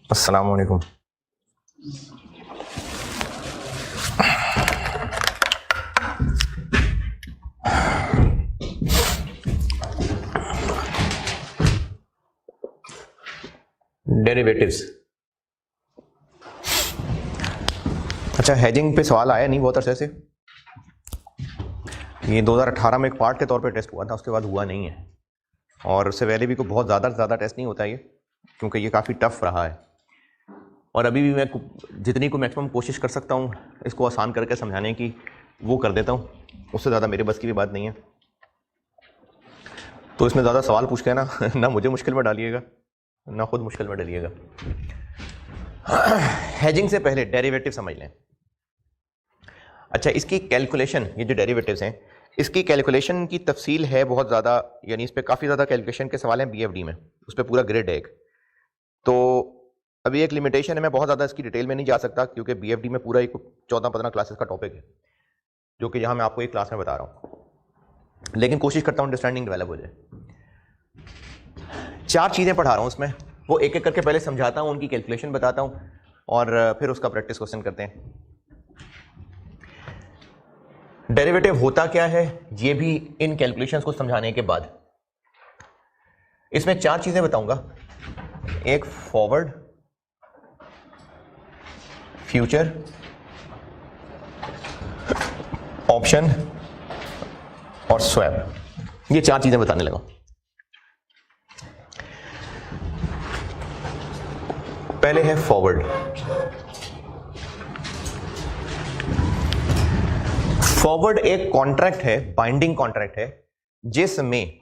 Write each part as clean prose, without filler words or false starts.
अस्सलाम वालेकुम। डेरिवेटिव्स। अच्छा, हेजिंग पे सवाल आया नहीं बहुत अरसे से। ये 2018 में एक पार्ट के तौर पे टेस्ट हुआ था, उसके बाद हुआ नहीं है। और उससे पहले भी कोई बहुत ज़्यादा टेस्ट नहीं होता ये, क्योंकि ये काफ़ी टफ रहा है। और अभी भी मैं जितनी को मैक्सिमम कोशिश कर सकता हूँ इसको आसान करके समझाने की वो कर देता हूँ, उससे ज़्यादा मेरे बस की भी बात नहीं है। तो इसमें ज़्यादा सवाल पूछ के ना मुझे मुश्किल में डालिएगा ना खुद मुश्किल में डालिएगा। हेजिंग से पहले डेरिवेटिव समझ लें। अच्छा, इसकी कैलकुलेशन, ये जो डेरिवेटिव्स हैं इसकी कैलकुलेशन की तफसील है बहुत ज़्यादा, यानी इस पर काफ़ी ज़्यादा कैलकुलेशन के सवाल हैं बीएफडी में, उस पर पूरा ग्रिड है एक। तो अभी एक लिमिटेशन है, मैं बहुत ज़्यादा इसकी डिटेल में नहीं जा सकता क्योंकि बीएफडी में पूरा एक 14-15 क्लासेस का टॉपिक है जो कि यहाँ मैं आपको एक क्लास में बता रहा हूँ, लेकिन कोशिश करता हूँ अंडरस्टैंडिंग डेवलप हो जाए। 4 चीज़ें पढ़ा रहा हूँ उसमें, वो एक एक करके पहले समझाता हूँ, उनकी कैलकुलेशन बताता हूँ और फिर उसका प्रैक्टिस क्वेश्चन करते हैं। डेरिवेटिव होता क्या है ये भी इन कैलकुलेशंस को समझाने के बाद। इसमें 4 चीजें बताऊंगा, एक फॉरवर्ड, फ्यूचर, ऑप्शन और स्वैप। ये 4 चीजें बताने लगा। पहले है फॉरवर्ड। फॉरवर्ड एक कॉन्ट्रैक्ट है, बाइंडिंग कॉन्ट्रैक्ट है, जिसमें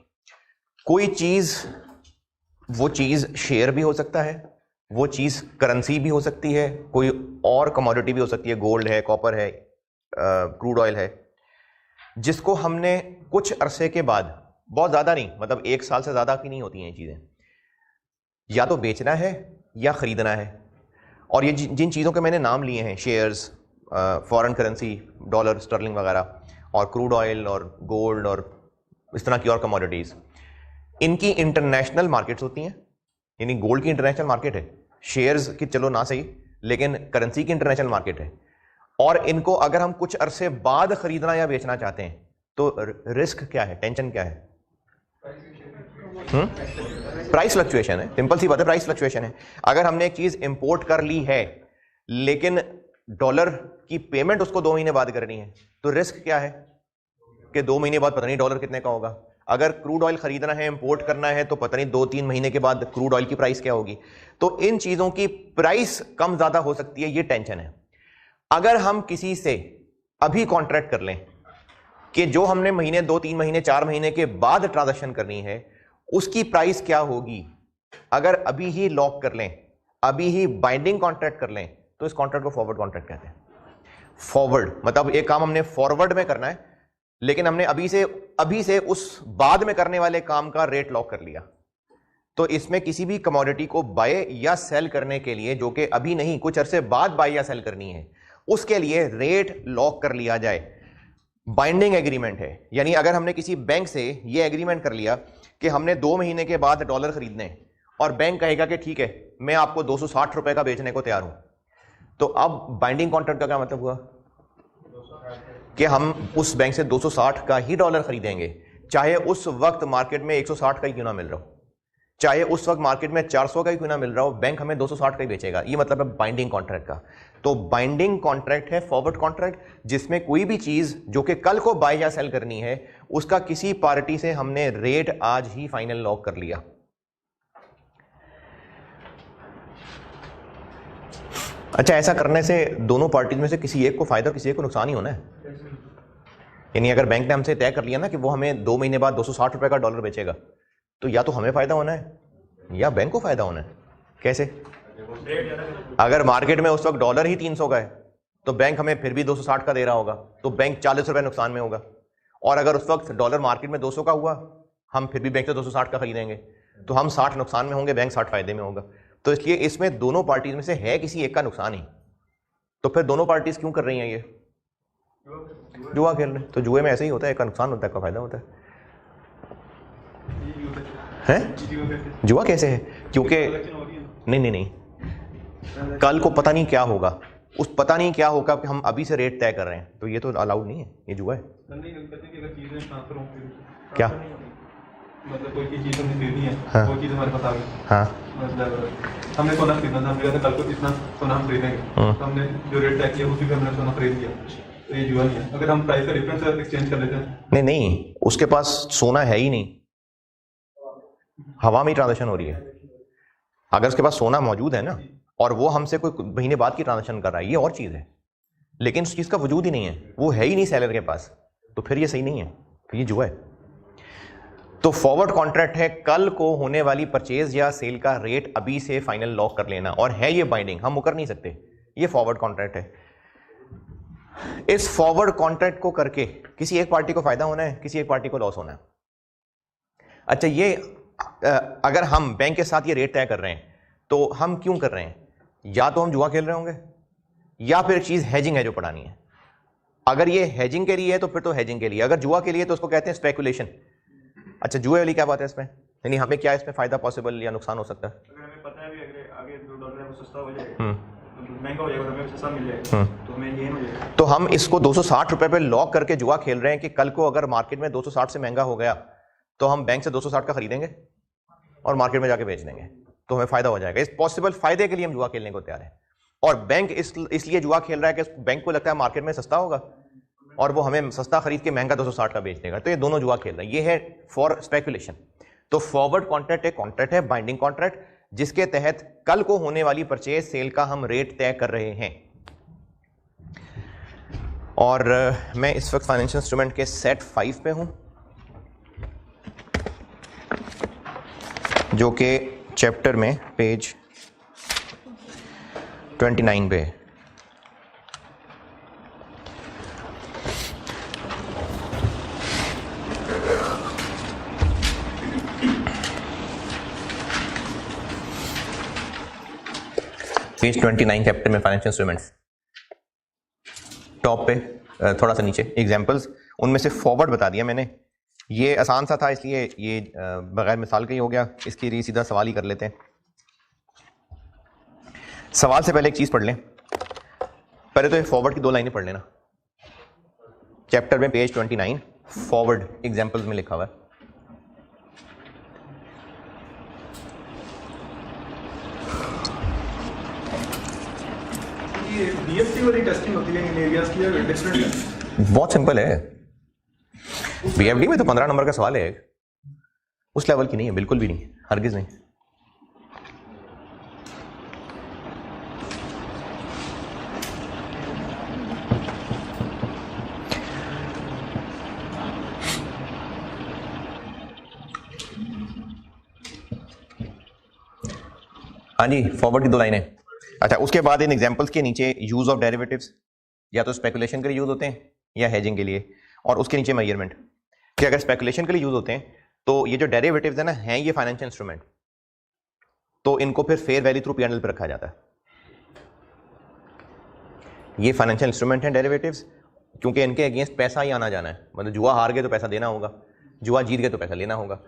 कोई चीज, वो चीज शेयर भी हो सकता है, वो चीज करेंसी भी हो सकती है, कोई और कमोडिटी भी हो सकती है, गोल्ड है, कॉपर है, क्रूड ऑयल है, जिसको हमने कुछ अरसे के बाद, बहुत ज्यादा नहीं, मतलब 1 साल से ज्यादा की नहीं होती हैं ये चीजें, या तो बेचना है या खरीदना है। और ये जिन चीजों के मैंने नाम लिए हैं, shares, foreign currency, dollar, sterling वगैरह, और क्रूड ऑयल और गोल्ड और इस तरह की और कमोडिटीज, इनकी इंटरनेशनल मार्केट्स होती हैं। यानी गोल्ड की इंटरनेशनल मार्केट है, शेयर्स की चलो ना सही, लेकिन करेंसी की इंटरनेशनल मार्केट है। और इनको अगर हम कुछ अरसे बाद खरीदना या बेचना चाहते हैं तो रिस्क क्या है, टेंशन क्या है? प्राइस फ्लक्चुएशन है, सिंपल सी बात है, प्राइस फ्लक्चुएशन है। अगर हमने एक चीज इंपोर्ट कर ली है लेकिन डॉलर की पेमेंट उसको 2 महीने बाद करनी है, तो रिस्क क्या है कि 2 महीने बाद पता नहीं डॉलर कितने का होगा। अगर क्रूड ऑयल खरीदना है, इंपोर्ट करना है, तो पता नहीं 2-3 महीने के बाद क्रूड ऑयल की प्राइस क्या होगी। तो इन चीजों की प्राइस कम ज्यादा हो सकती है, ये टेंशन है। अगर हम किसी से अभी कॉन्ट्रैक्ट कर लें कि जो हमने महीने, 2-3 महीने, 4 महीने के बाद ट्रांजैक्शन करनी है, उसकी प्राइस क्या होगी, अगर अभी ही लॉक कर लें, अभी ही बाइंडिंग कॉन्ट्रैक्ट कर लें, तो इस कॉन्ट्रैक्ट को फॉरवर्ड कॉन्ट्रैक्ट कहते हैं। फॉरवर्ड मतलब एक काम हमने फॉरवर्ड में करना है, लेकिन हमने अभी से उस बाद में करने वाले काम का रेट लॉक कर लिया। तो इसमें किसी भी कमोडिटी को बाय या सेल करने के लिए, जो कि अभी नहीं, कुछ अरसे बाद बाय या सेल करनी है, उसके लिए रेट लॉक कर लिया जाए। बाइंडिंग एग्रीमेंट है, यानी अगर हमने किसी बैंक से यह एग्रीमेंट कर लिया कि हमने 2 महीने के बाद डॉलर खरीदने हैं, और बैंक कहेगा कि ठीक है, मैं आपको 260 रुपए का बेचने को तैयार हूं, तो अब बाइंडिंग कॉन्ट्रैक्ट का क्या मतलब हुआ कि हम उस बैंक से 260 का ही डॉलर खरीदेंगे, चाहे उस वक्त मार्केट में 160 का ही क्यों ना मिल रहा हो, चाहे उस वक्त मार्केट में 400 का ही क्यों ना मिल रहा हो, बैंक हमें 260 का ही बेचेगा। ये मतलब है बाइंडिंग कॉन्ट्रैक्ट का। तो बाइंडिंग कॉन्ट्रैक्ट है फॉरवर्ड कॉन्ट्रैक्ट, जिसमें कोई भी चीज जो कि कल को बाय या सेल करनी है, उसका किसी पार्टी से हमने रेट आज ही फाइनल लॉक कर लिया। अच्छा, ऐसा करने से दोनों पार्टीज में से किसी एक को फायदा, किसी एक को नुकसान ही होना है। यानी अगर बैंक ने हमसे तय कर लिया ना कि वो हमें 2 महीने बाद 260 रुपए का डॉलर बेचेगा, तो या तो हमें फायदा होना है या बैंक को फायदा होना है। कैसे? अगर मार्केट में उस वक्त डॉलर ही 300 का है तो बैंक हमें फिर भी 260 का दे रहा होगा, तो बैंक 40 रुपए नुकसान में होगा। और अगर उस वक्त डॉलर मार्केट में 200 का हुआ, हम फिर भी बैंक से 260 का खरीदेंगे, तो हम 60 नुकसान में होंगे, बैंक 60 फायदे में होगा। तो इसलिए इसमें दोनों पार्टीज में से है किसी एक का नुकसान ही। तो फिर दोनों पार्टीज क्यों कर रही हैं ये? जुआ खेल रहे। तो जुए में ऐसे ही होता है, एक का नुकसान होता है, एक का फायदा होता है। जुआ कैसे है? क्योंकि नहीं, कल को पता नहीं क्या होगा, उस पता नहीं क्या होगा कि हम अभी से रेट तय कर रहे हैं, तो ये तो अलाउड नहीं है, ये जुआ है। क्या मतलब कोई चीज़ हमने खरीदी है, हाँ, कोई चीज़ हमारे पास आ गई, हाँ, मतलब हमने सोना खरीदना था, हमने कहा था कल को इतना सोना हम खरीदेंगे, तो हमने जो रेट तय किया उसी पे हमने सोना खरीद लिया, तो ये जुआ नहीं है। अगर हम प्राइस का डिफरेंस एक्सचेंज कर लेते हैं, नहीं, उसके पास सोना है ही नहीं, हवा में ट्रांजेक्शन हो रही है। अगर उसके पास सोना मौजूद है ना और वो हमसे कोई महीने बाद की ट्रांजेक्शन कर रहा है, ये और चीज़ है, लेकिन उस चीज़ का वजूद ही नहीं है, वो है ही नहीं सेलर के पास, तो फिर ये सही नहीं है, तो ये जुआ है। तो फॉरवर्ड कॉन्ट्रैक्ट है कल को होने वाली परचेज या सेल का रेट अभी से फाइनल लॉक कर लेना, और है ये बाइंडिंग, हम मुकर नहीं सकते, ये फॉरवर्ड कॉन्ट्रैक्ट है। इस फॉरवर्ड कॉन्ट्रैक्ट को करके किसी एक पार्टी को फायदा होना है, किसी एक पार्टी को लॉस होना है। अच्छा, ये अगर हम बैंक के साथ ये रेट तय कर रहे हैं तो हम क्यों कर रहे हैं? या तो हम जुआ खेल रहे होंगे या फिर एक चीज हैजिंग है जो पढ़ानी है। अगर ये हैजिंग के लिए है तो फिर तो हैजिंग के लिए, अगर जुआ के लिए तो उसको कहते हैं स्पेकुलेशन। अच्छा, जुए वाली क्या बात है इसमें, यानी हमें क्या इसमें फायदा पॉसिबल या नुकसान हो सकता है? अगर हमें पता है भी आगे जो डॉलर है वो सस्ता हो जाएगा, महंगा हो जाएगा, हमें सस्ता मिल जाएगा, तो हमें गेन हो जाएगा। तो हम इसको 260 रुपए पे लॉक करके जुआ खेल रहे हैं कि कल को अगर मार्केट में 260 से महंगा हो गया तो हम बैंक से 260 का खरीदेंगे और मार्केट में जाके बेच देंगे, तो हमें फायदा हो जाएगा। इस पॉसिबल फायदे के लिए हम जुआ खेलने को तैयार है, और बैंक इसलिए जुआ खेल रहा है कि बैंक को लगता है मार्केट में सस्ता होगा और वो हमें सस्ता खरीद के महंगा 260 का बेच देगा, तो ये दोनों जुआ खेल रहे हैं। ये है फॉर स्पेकुलेशन। तो फॉरवर्ड कॉन्ट्रैक्ट एक कॉन्ट्रैक्ट है, बाइंडिंग कॉन्ट्रैक्ट, जिसके तहत कल को होने वाली परचेज सेल का हम रेट तय कर रहे हैं। और मैं इस वक्त फाइनेंशियल इंस्ट्रूमेंट के सेट 5 पे हूं, जो कि चैप्टर में पेज 29 पे है। पेज 29 चैप्टर में फाइनेंशियल इंस्ट्रूमेंट्स, टॉप पे थोड़ा सा नीचे एग्जांपल्स, उनमें से फॉरवर्ड बता दिया मैंने। ये आसान सा था इसलिए ये बगैर मिसाल का ही हो गया, इसके लिए सीधा सवाल ही कर लेते हैं। सवाल से पहले एक चीज पढ़ लें, पहले तो ये फॉरवर्ड की 2 लाइनें पढ़ लेना। चैप्टर में पेज 29 फॉरवर्ड एग्जांपल्स में लिखा हुआ है। बीएफसी वाली टेस्टिंग होती है इन एरियाज की, डिफरेंट है? बहुत सिंपल है, बीएफडी में तो 15 नंबर का सवाल है, उस लेवल की नहीं है, बिल्कुल भी नहीं, हरगिज नहीं। हाँ जी, फॉरवर्ड की 2 लाइनें। अच्छा, उसके बाद इन एग्जांपल्स के नीचे यूज ऑफ डेरिवेटिव्स, या तो स्पेकुलेशन के लिए यूज होते हैं या हेजिंग के लिए, और उसके नीचे मेजरमेंट कि अगर स्पेकुलेशन के लिए यूज होते हैं तो ये जो डेरिवेटिव्स है ना, हैं ये फाइनेंशियल इंस्ट्रूमेंट, तो इनको फिर फेयर वैल्यू थ्रू P&L पे रखा जाता है। ये फाइनेंशियल इंस्ट्रूमेंट हैं डेरिवेटिव्स, क्योंकि इनके अगेंस्ट पैसा ही आना जाना है, मतलब जुआ हार गए तो पैसा देना होगा, जुआ जीत गए तो पैसा लेना होगा।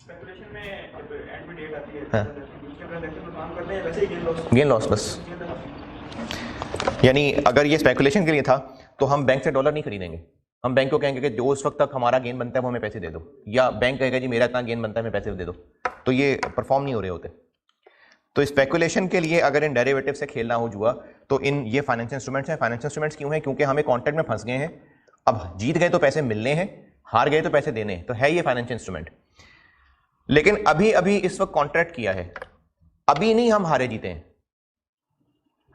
स्पेकुलेशन में एंड में डेट आती है, हाँ, उसके बाद तो काम करते हैं वैसे ही गेन लॉस बस। यानी अगर ये स्पेकुलेशन के लिए था तो हम बैंक से डॉलर नहीं खरीदेंगे, हम बैंक को कहेंगे कि जो उस वक्त तक हमारा गेन बनता है वो हमें पैसे दे दो, या बैंक कहेगा जी मेरा इतना गेन बनता है हमें पैसे दे दो, तो ये परफॉर्म नहीं हो रहे होते। तो स्पेकुलेशन के लिए अगर इन डेरिवेटिव से खेलना हो जुआ, तो इन ये फाइनेंशियल इंस्ट्रूमेंट्स हैं। फाइनेंशियल इंस्ट्रूमेंट्स क्यों हैं? क्योंकि हमें कॉन्ट्रैक्ट में फंस गए हैं, अब जीत गए तो पैसे मिलने हैं, हार गए तो पैसे देने हैं, तो है ये फाइनेंशियल इंस्ट्रूमेंट। लेकिन अभी अभी इस वक्त कॉन्ट्रैक्ट किया है, अभी नहीं हम हारे जीते हैं,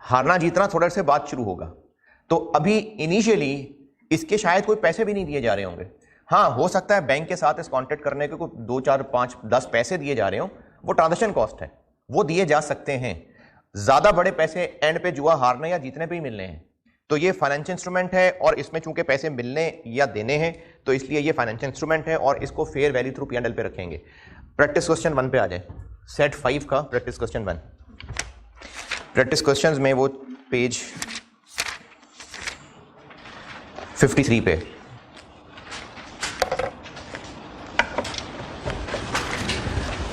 हारना जीतना थोड़ा से बाद शुरू होगा, तो अभी इनिशियली इसके शायद कोई पैसे भी नहीं दिए जा रहे होंगे। हाँ, हो सकता है बैंक के साथ इस कॉन्ट्रैक्ट करने के कोई 2, 4, 5, 10 पैसे दिए जा रहे हो, वो ट्रांजेक्शन कॉस्ट है, वो दिए जा सकते हैं। ज्यादा बड़े पैसे एंड पे जुआ हारने या जीतने पे ही मिलने हैं। तो ये फाइनेंशियल इंस्ट्रूमेंट है, और इसमें चूंकि पैसे मिलने या देने हैं तो इसलिए ये फाइनेंशियल इंस्ट्रूमेंट है, और इसको फेयर वैल्यू थ्रू P&L पे रखेंगे। प्रैक्टिस क्वेश्चन 1 पे आ जाए, सेट 5 का प्रैक्टिस क्वेश्चन 1। प्रैक्टिस क्वेश्चंस में वो पेज 53 पे,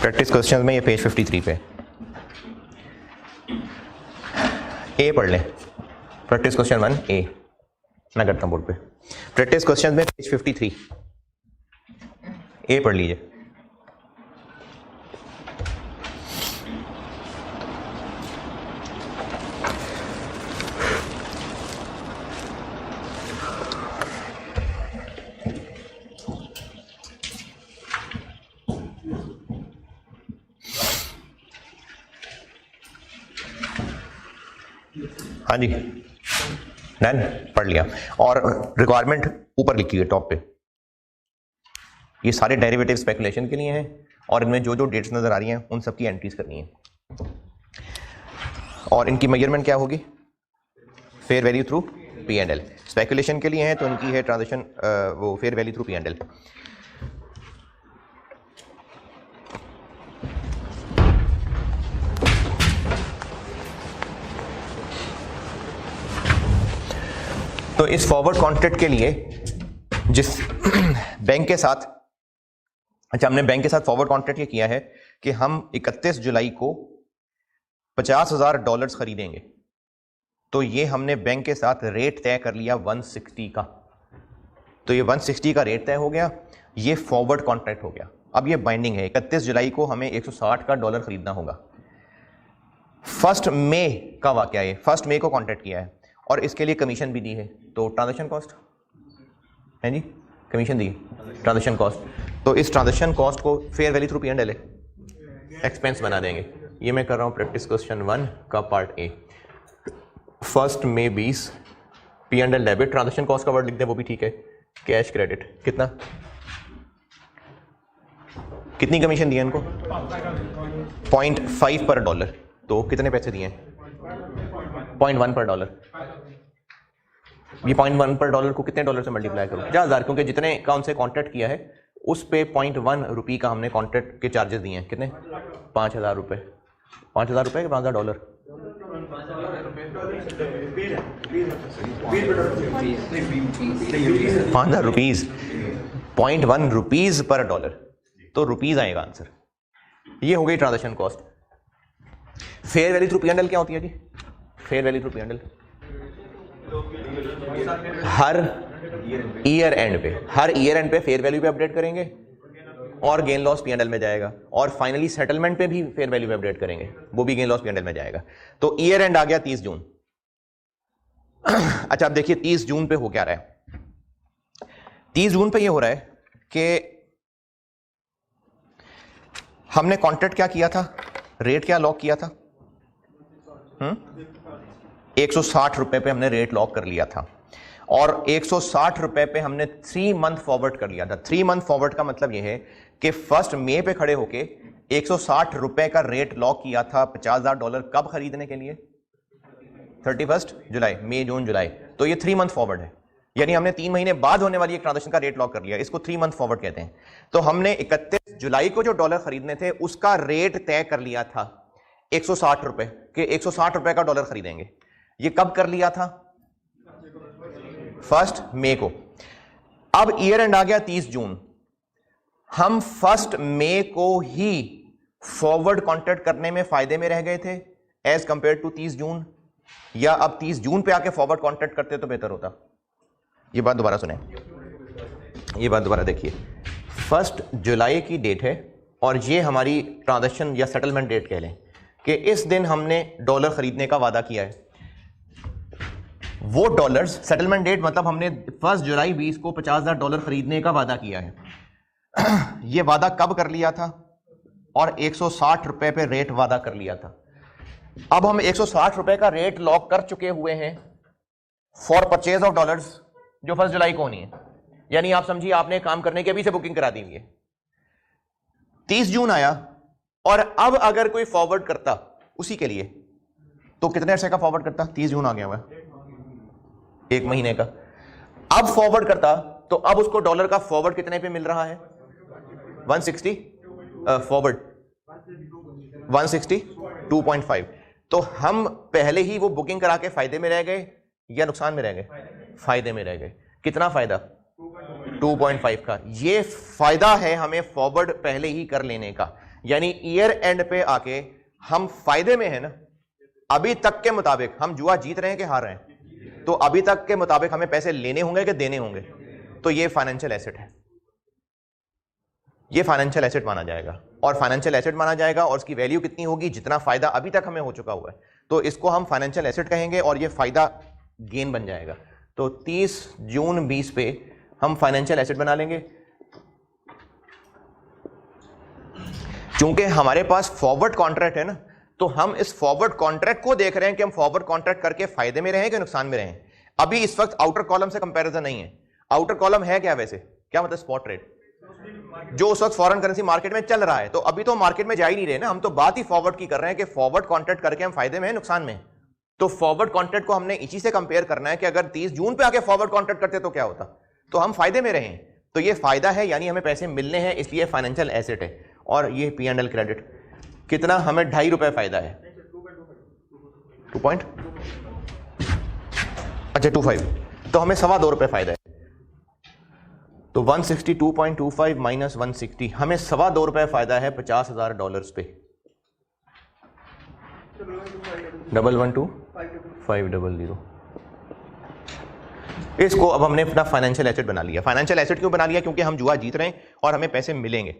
प्रैक्टिस क्वेश्चंस में ये पेज 53 पे। ए पढ़ लें, प्रैक्टिस क्वेश्चन 1 ए। मैं करता हूं बोर्ड पे प्रैक्टिस क्वेश्चन में पेज 53 ए पढ़ लीजिए। हाँ जी डन, पढ़ लिया। और रिक्वायरमेंट ऊपर लिखी है टॉप पे। ये सारे डेरिवेटिव स्पेकुलेशन के लिए हैं और इनमें जो जो डेट्स नजर आ रही हैं उन सब की एंट्रीज करनी है। और इनकी मेजरमेंट क्या होगी? Fair value through P and L. Speculation के लिए है तो इनकी है ट्रांजेक्शन वो fair value through P and L. तो इस फॉरवर्ड कॉन्ट्रैक्ट के लिए जिस बैंक के साथ, अच्छा हमने बैंक के साथ फॉरवर्ड कॉन्ट्रैक्ट ये किया है कि हम 31 जुलाई को $50,000 खरीदेंगे, तो ये हमने बैंक के साथ रेट तय कर लिया 160 का। तो ये 160 का रेट तय हो गया, ये फॉरवर्ड कॉन्ट्रैक्ट हो गया। अब ये बाइंडिंग है, 31 जुलाई को हमें $160 खरीदना होगा। 1 मई का वाकया है, 1 मई को कॉन्ट्रैक्ट किया है और इसके लिए कमीशन भी दी है। तो ट्रांजैक्शन कॉस्ट है जी, कमीशन दी ट्रांजैक्शन कॉस्ट। तो इस ट्रांजैक्शन कॉस्ट को fair value through P and L expense बना देंगे। ये मैं कर रहा हूं प्रैक्टिस क्वेश्चन 1 का पार्ट ए। 1 मई 20 P and L debit, transaction cost का वर्ड लिख दें वो भी ठीक है। कैश क्रेडिट कितना, कितनी कमीशन दी है इनको? 0.5 पर डॉलर। तो कितने पैसे दिए हैं? 0.1 पर डॉलर। ये 0.1 पर डॉलर को कितने डॉलर से मल्टीप्लाई करो? 50,000, क्योंकि जितने का उनसे कॉन्ट्रैक्ट किया है उस पे 0.1 रुपये का हमने कॉन्ट्रैक्ट के चार्जेस दिए हैं। कितने? 5,000 रुपये। 5,000 रुपये कि 5,000 डॉलर? 5,000 रुपीज। 0.1 रुपीज पर डॉलर, तो रुपीज आएगा आंसर। ये हो गई transaction cost. Fair value through P and L क्या होती है जी? Fair value through P and L हर ईयर एंड पे फेयर वैल्यू पे अपडेट करेंगे और gain loss P and L में जाएगा, और फाइनली सेटलमेंट पे भी फेयर वैल्यू पे अपडेट करेंगे, वो भी gain loss P and L में जाएगा। तो ईयर एंड आ गया 30 जून। अच्छा अब देखिए 30 जून पे हो क्या रहा है। 30 जून पे ये हो रहा है कि हमने कॉन्ट्रैक्ट क्या किया था, रेट क्या लॉक किया था? 160 रुपए पे हमने रेट लॉक कर लिया था और 160 रुपए पे हमने 3 मंथ फॉरवर्ड कर लिया था। 3 मंथ फॉरवर्ड का मतलब यह है कि 1 मई पे खड़े होके 160 रुपए का रेट लॉक किया था $50,000 कब खरीदने के लिए? 31 जुलाई, मई जून जुलाई। तो ये 3 मंथ फॉरवर्ड है, यानी हमने 3 महीने बाद होने वाली एक ट्रांजेक्शन का रेट लॉक कर लिया। इसको 3 मंथ फॉरवर्ड कहते हैं। तो हमने 31 जुलाई को जो डॉलर खरीदने थे उसका रेट तय कर लिया था 160 रुपए के, 160 रुपए का डॉलर खरीदेंगे। ये कब कर लिया था? 1 मई को। अब ईयर एंड आ गया 30 जून। हम 1 मई को ही फॉरवर्ड कॉन्ट्रैक्ट करने में फायदे में रह गए थे एज कंपेयर टू 30 जून, या अब 30 जून पे आके फॉरवर्ड कॉन्ट्रैक्ट करते तो बेहतर होता? ये बात दोबारा सुने, ये बात दोबारा देखिए। 1 जुलाई की डेट है और ये हमारी ट्रांजैक्शन या सेटलमेंट डेट कह लें कि इस दिन हमने डॉलर खरीदने का वादा किया है। वो डॉलर्स, सेटलमेंट डेट मतलब हमने 1 जुलाई 20 को $50,000 खरीदने का वादा किया है। ये वादा कब कर लिया था? और 160 रुपए पे रेट वादा कर लिया था। अब हम 160 रुपए का रेट लॉक कर चुके हुए हैं फॉर परचेज ऑफ डॉलर्स, जो 1 जुलाई को होनी है। यानी आप समझिए आपने काम करने की अभी से बुकिंग करा दी हुई है। 30 जून आया और अब अगर कोई फॉरवर्ड करता उसी के लिए तो कितने अरसे का फॉरवर्ड करता? 30 जून आ गया हुआ, 1 महीने का। अब फॉरवर्ड करता तो अब उसको डॉलर का फॉरवर्ड कितने पे मिल रहा है? 160 फॉरवर्ड 162.5। तो हम पहले ही वो बुकिंग करा के फायदे में रह गए या नुकसान में रह गए? फायदे में रह गए। कितना फायदा? 2.5 का। ये फायदा है हमें फॉरवर्ड पहले ही कर लेने का, यानी ईयर एंड पे आके हम फायदे में है ना, अभी तक के मुताबिक हम जुआ जीत रहे हैं कि हार रहे हैं? तो अभी तक के मुताबिक हमें पैसे लेने होंगे कि देने होंगे? तो ये फाइनेंशियल एसेट है, ये फाइनेंशियल एसेट माना जाएगा। और फाइनेंशियल एसेट माना जाएगा और उसकी वैल्यू कितनी होगी? जितना फायदा अभी तक हमें हो चुका हुआ है, तो इसको हम फाइनेंशियल एसेट कहेंगे और ये फायदा गेन बन जाएगा। तो 30 जून 20 पे हम फाइनेंशियल एसेट बना लेंगे। चूंकि हमारे पास फॉरवर्ड कॉन्ट्रैक्ट है ना, तो हम इस फॉरवर्ड कॉन्ट्रैक्ट को देख रहे हैं कि हम फॉरवर्ड कॉन्ट्रैक्ट करके फायदे में रहें कि नुकसान में रहें। अभी इस वक्त आउटर कॉलम से कंपैरिजन नहीं है। आउटर कॉलम है क्या वैसे? क्या मतलब? स्पॉट रेट, जो उस वक्त फॉरेन करेंसी मार्केट में चल रहा है। तो अभी तो मार्केट में जा ही नहीं रहे ना, हम तो बात ही फॉरवर्ड की कर रहे हैं कि फॉरवर्ड कॉन्ट्रैक्ट करके हम फायदे में हैं नुकसान में। तो फॉरवर्ड कॉन्ट्रैक्ट को हमने इसी से कंपेयर करना है कि अगर 30 जून पे आके फॉरवर्ड कॉन्ट्रैक्ट करते तो क्या होता? तो हम फायदे में रहें। तो ये फायदा है, यानी हमें पैसे मिलने हैं, इसलिए फाइनेंशियल एसेट है। और ये P&L क्रेडिट कितना? हमें 2.5 रुपए फायदा है। 2 अच्छा 25, तो हमें $2.25 रुपए फायदा है। तो 162.25 माइनस 160, हमें $2.25 रुपए फायदा है $50,000 पे। 112,500। इसको अब हमने अपना फाइनेंशियल एसेट बना लिया। फाइनेंशियल एसेट क्यों बना लिया? क्योंकि हम जुआ जीत रहे हैं और हमें पैसे मिलेंगे।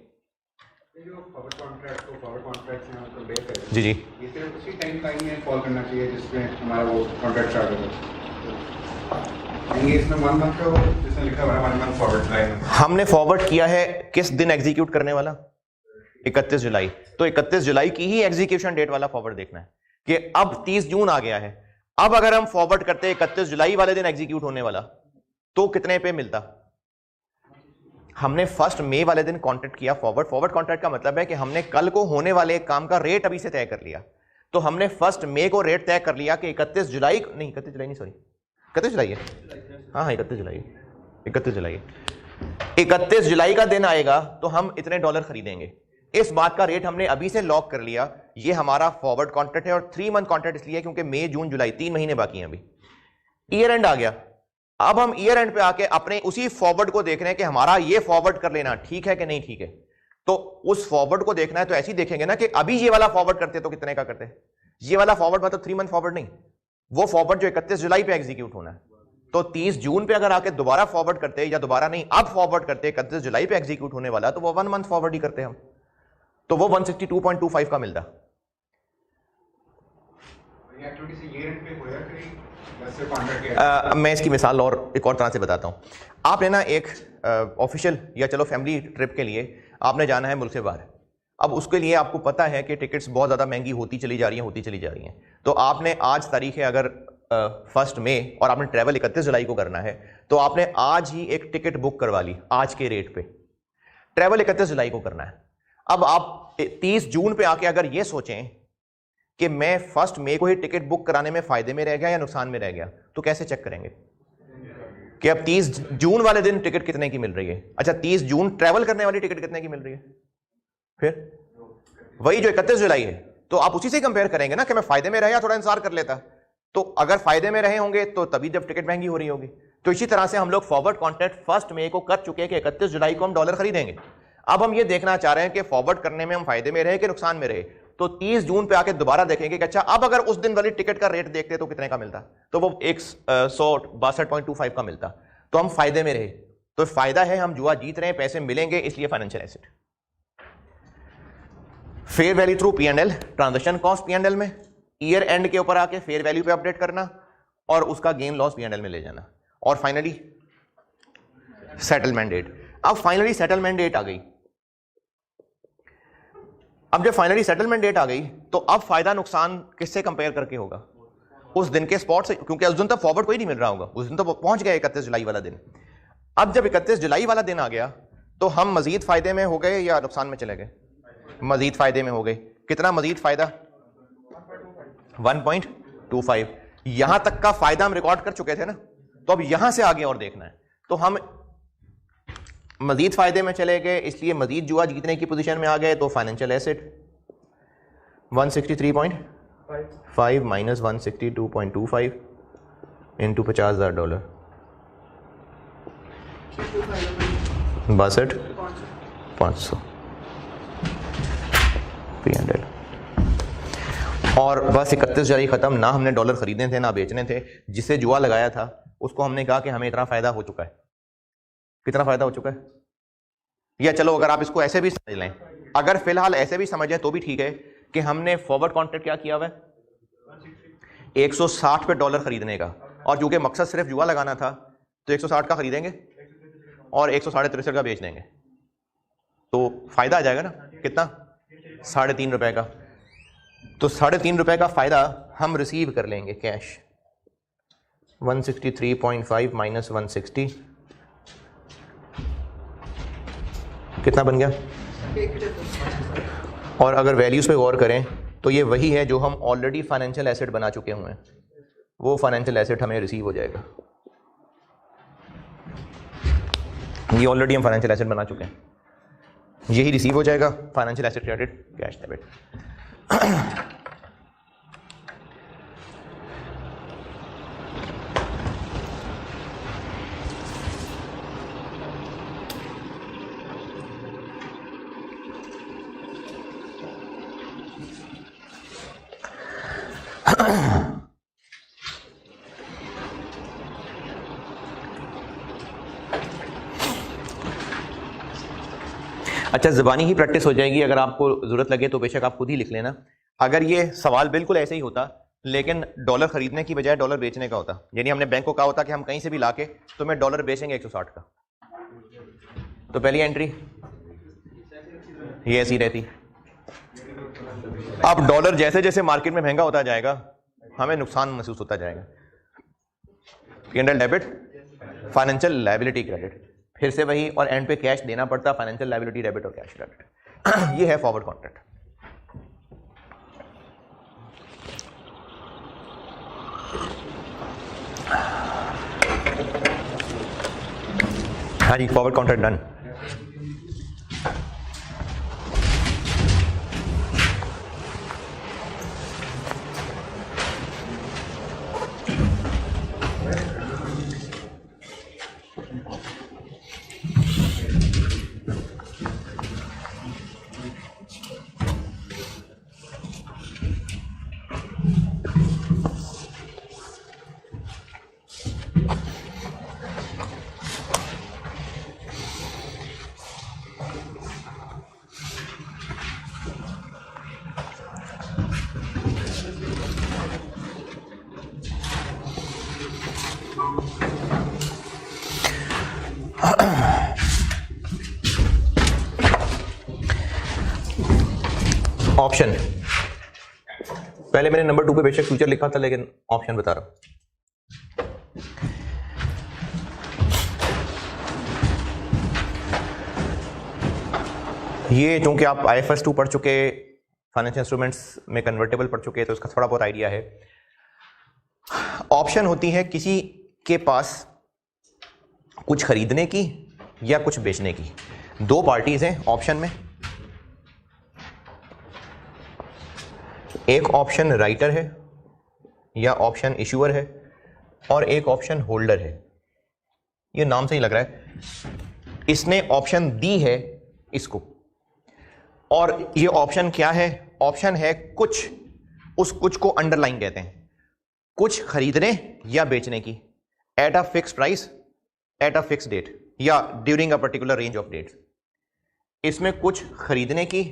जी जी, इसे उसी टाइम में कॉल करना चाहिए जिसमें हमारा वो कॉन्ट्रैक्ट स्टार्ट होगा। इसमें 1 मंथ का जिसमें लिखा हुआ है 1 मंथ फॉरवर्ड लाइन, हमने फॉरवर्ड किया है किस दिन एग्जीक्यूट करने वाला? 31 जुलाई। तो 31 जुलाई की ही एग्जीक्यूशन डेट वाला फॉरवर्ड देखना है कि अब 30 जून आ गया है। अब अगर हम फॉरवर्ड करते 31 जुलाई वाले दिन एग्जीक्यूट होने वाला, तो कितने पे मिलता? हमने 1 मई वाले दिन कॉन्ट्रैक्ट किया फॉरवर्ड। फॉरवर्ड कॉन्ट्रैक्ट का मतलब है कि हमने कल को होने वाले एक काम का रेट अभी से तय कर लिया। तो हमने 1 मई को रेट तय कर लिया कि 31 जुलाई नहीं, 31 जुलाई नहीं, सॉरी 31 जुलाई है। हाँ 31 जुलाई, 31 जुलाई, 31 जुलाई का दिन आएगा तो हम इतने डॉलर खरीदेंगे। इस बात का रेट हमने अभी से लॉक कर लिया। ये हमारा फॉरवर्ड कॉन्ट्रैक्ट है और 3 मंथ कॉन्ट्रैक्ट इसलिए क्योंकि मई जून जुलाई 3 महीने बाकी हैं। अभी ईयर एंड आ गया। अब हम ईयर एंड पे आके अपने उसी फॉरवर्ड को देख रहे हैं कि हमारा ये फॉरवर्ड कर लेना ठीक है कि नहीं ठीक है। तो उस फॉरवर्ड को देखना है तो ऐसे ही देखेंगे ना कि अभी ये वाला फॉरवर्ड करते तो कितने का करते। ये वाला फॉरवर्ड मतलब 3 मंथ फॉरवर्ड नहीं, वो फॉरवर्ड जो 31 जुलाई पे एग्जीक्यूट होना है। तो 30 जून पे अगर आके दोबारा फॉरवर्ड करते, या दोबारा नहीं अब फॉरवर्ड करते 31 जुलाई पे एग्जीक्यूट होने वाला, तो वो 1 मंथ फॉरवर्ड ही करते हम, तो वो 162.25 का मिलता। मैं इसकी मिसाल और एक और तरह से बताता हूं। आपने ना एक ऑफिशियल या चलो फैमिली ट्रिप के लिए आपने जाना है मुल्क से बाहर। अब उसके लिए आपको पता है कि टिकट्स बहुत ज़्यादा महंगी होती चली जा रही हैं। तो आपने आज तारीख है अगर 1 मई और आपने ट्रैवल 31 जुलाई को करना है, तो आपने आज ही एक टिकट बुक करवा ली आज के रेट पे। ट्रैवल 31 जुलाई को करना है। अब आप 30 जून पे आके अगर ये सोचें कि मैं 1 मई को ही टिकट बुक कराने में फायदे में रह गया या नुकसान में रह गया, तो कैसे चेक करेंगे कि अब 30 जून वाले दिन टिकट कितने की मिल रही है? अच्छा 30 जून ट्रैवल करने वाली टिकट कितने की मिल रही है? फिर वही जो 31 जुलाई है, तो आप उसी से कंपेयर करेंगे ना कि मैं फायदे में रहा या थोड़ा इंतजार कर लेता। तो अगर फायदे में रहे होंगे तो तभी जब टिकट महंगी हो रही होगी। तो इसी तरह से हम लोग फॉरवर्ड कॉन्ट्रैक्ट 1 मई को कर चुके हैं कि 31 जुलाई को हम डॉलर खरीदेंगे। अब हम ये देखना चाह रहे हैं कि फॉरवर्ड करने में हम फायदे में रहे कि नुकसान में रहे। तो 30 जून पे आके दोबारा देखेंगे कि अच्छा अब अगर उस दिन वाली टिकट का रेट देखते तो कितने का मिलता, तो वो 162.25 का मिलता, तो हम फायदे में रहे। तो फायदा है, हम जुआ जीत रहे हैं, पैसे मिलेंगे, इसलिए financial asset. Fair value through P&L, transaction cost P&L में, ईयर एंड के ऊपर आके फेयर वैल्यू पे अपडेट करना और उसका गेन लॉस P&L में ले जाना। और फाइनली सेटलमेंट डेट। अब फाइनली सेटलमेंट डेट आ गई। अब जब फाइनली सेटलमेंट डेट आ गई तो अब फायदा नुकसान किससे कंपेयर करके होगा? उस दिन के स्पॉट से, क्योंकि उस दिन तक फॉरवर्ड कोई नहीं मिल रहा होगा, उस दिन तो पहुंच गया 31 जुलाई वाला दिन। अब जब 31 जुलाई वाला दिन आ गया तो हम मजीद फायदे में हो गए या नुकसान में चले गए? मजीद फायदे में हो गए। कितना मजीद फायदा? 1.25। यहां तक का फायदा हम रिकॉर्ड कर चुके थे ना, तो अब यहां से आगे और देखना है। तो हम मजीद फायदे में चले गए, इसलिए मजीद जुआ जीतने की पोजीशन में आ गए। तो financial asset 163.5 minus 162.25 into $50,000, 62,500 P&L। और बस 31 जनवरी खत्म, ना हमने डॉलर खरीदने थे ना बेचने थे। जिसे जुआ लगाया था उसको हमने कहा कि हमें इतना फायदा हो चुका है। कितना फायदा हो चुका है? या चलो अगर आप इसको ऐसे भी समझ लें, अगर फिलहाल ऐसे भी समझें तो भी ठीक है कि हमने फॉरवर्ड कॉन्ट्रैक्ट क्या किया हुआ है 160 पे डॉलर खरीदने का, और चूंकि मकसद सिर्फ जुआ लगाना था तो 160 का खरीदेंगे और 163 का बेच देंगे, तो फायदा आ जाएगा ना। कितना? 3.5 रुपए का। तो 3.5 रुपए का फायदा हम रिसीव कर लेंगे कैश। 163.5 माइनस 160 कितना बन गया? और अगर वैल्यूज पे गौर करें तो ये वही है जो हम ऑलरेडी फाइनेंशियल एसेट बना चुके हुए हैं, वो फाइनेंशियल एसेट हमें रिसीव हो जाएगा। ये ऑलरेडी हम फाइनेंशियल एसेट बना चुके हैं, यही रिसीव हो जाएगा। Financial asset credit, cash debit. अच्छा, ज़बानी ही प्रैक्टिस हो जाएगी, अगर आपको ज़रूरत लगे तो बेशक आप खुद ही लिख लेना। अगर ये सवाल बिल्कुल ऐसे ही होता लेकिन डॉलर खरीदने की बजाय डॉलर बेचने का होता, यानी हमने बैंक को कहा होता कि हम कहीं से भी लाके तुम्हें डॉलर बेचेंगे 160 का, तो पहली एंट्री ये ऐसी रहती। अब डॉलर जैसे जैसे मार्केट में महंगा होता जाएगा हमें नुकसान महसूस होता जाएगा। P&L debit, financial liability credit, फिर से वही, और एंड पे कैश देना पड़ता, फाइनेंशियल लायबिलिटी डेबिट और कैश क्रेडिट। ये है फॉरवर्ड कॉन्ट्रैक्ट। हाँ जी, फॉरवर्ड कॉन्ट्रैक्ट डन। ऑप्शन, पहले मैंने नंबर 2 पे बेशक फ्यूचर लिखा था लेकिन ऑप्शन बता रहा हूं। ये चूंकि आप IFRS 2 पढ़ चुके, फाइनेंशियल इंस्ट्रूमेंट्स में कन्वर्टेबल पढ़ चुके, तो इसका थोड़ा बहुत आइडिया है। ऑप्शन होती है किसी के पास कुछ खरीदने की या कुछ बेचने की। दो पार्टीज हैं ऑप्शन में, एक ऑप्शन राइटर है या ऑप्शन इशूअर है और एक ऑप्शन होल्डर है। ये नाम से ही लग रहा है इसने ऑप्शन दी है इसको, और ये ऑप्शन क्या है? ऑप्शन है कुछ, उस कुछ को अंडरलाइन कहते हैं, कुछ खरीदने या बेचने की, at a fix price, at a fix date या during a particular range of dates. इसमें कुछ खरीदने की,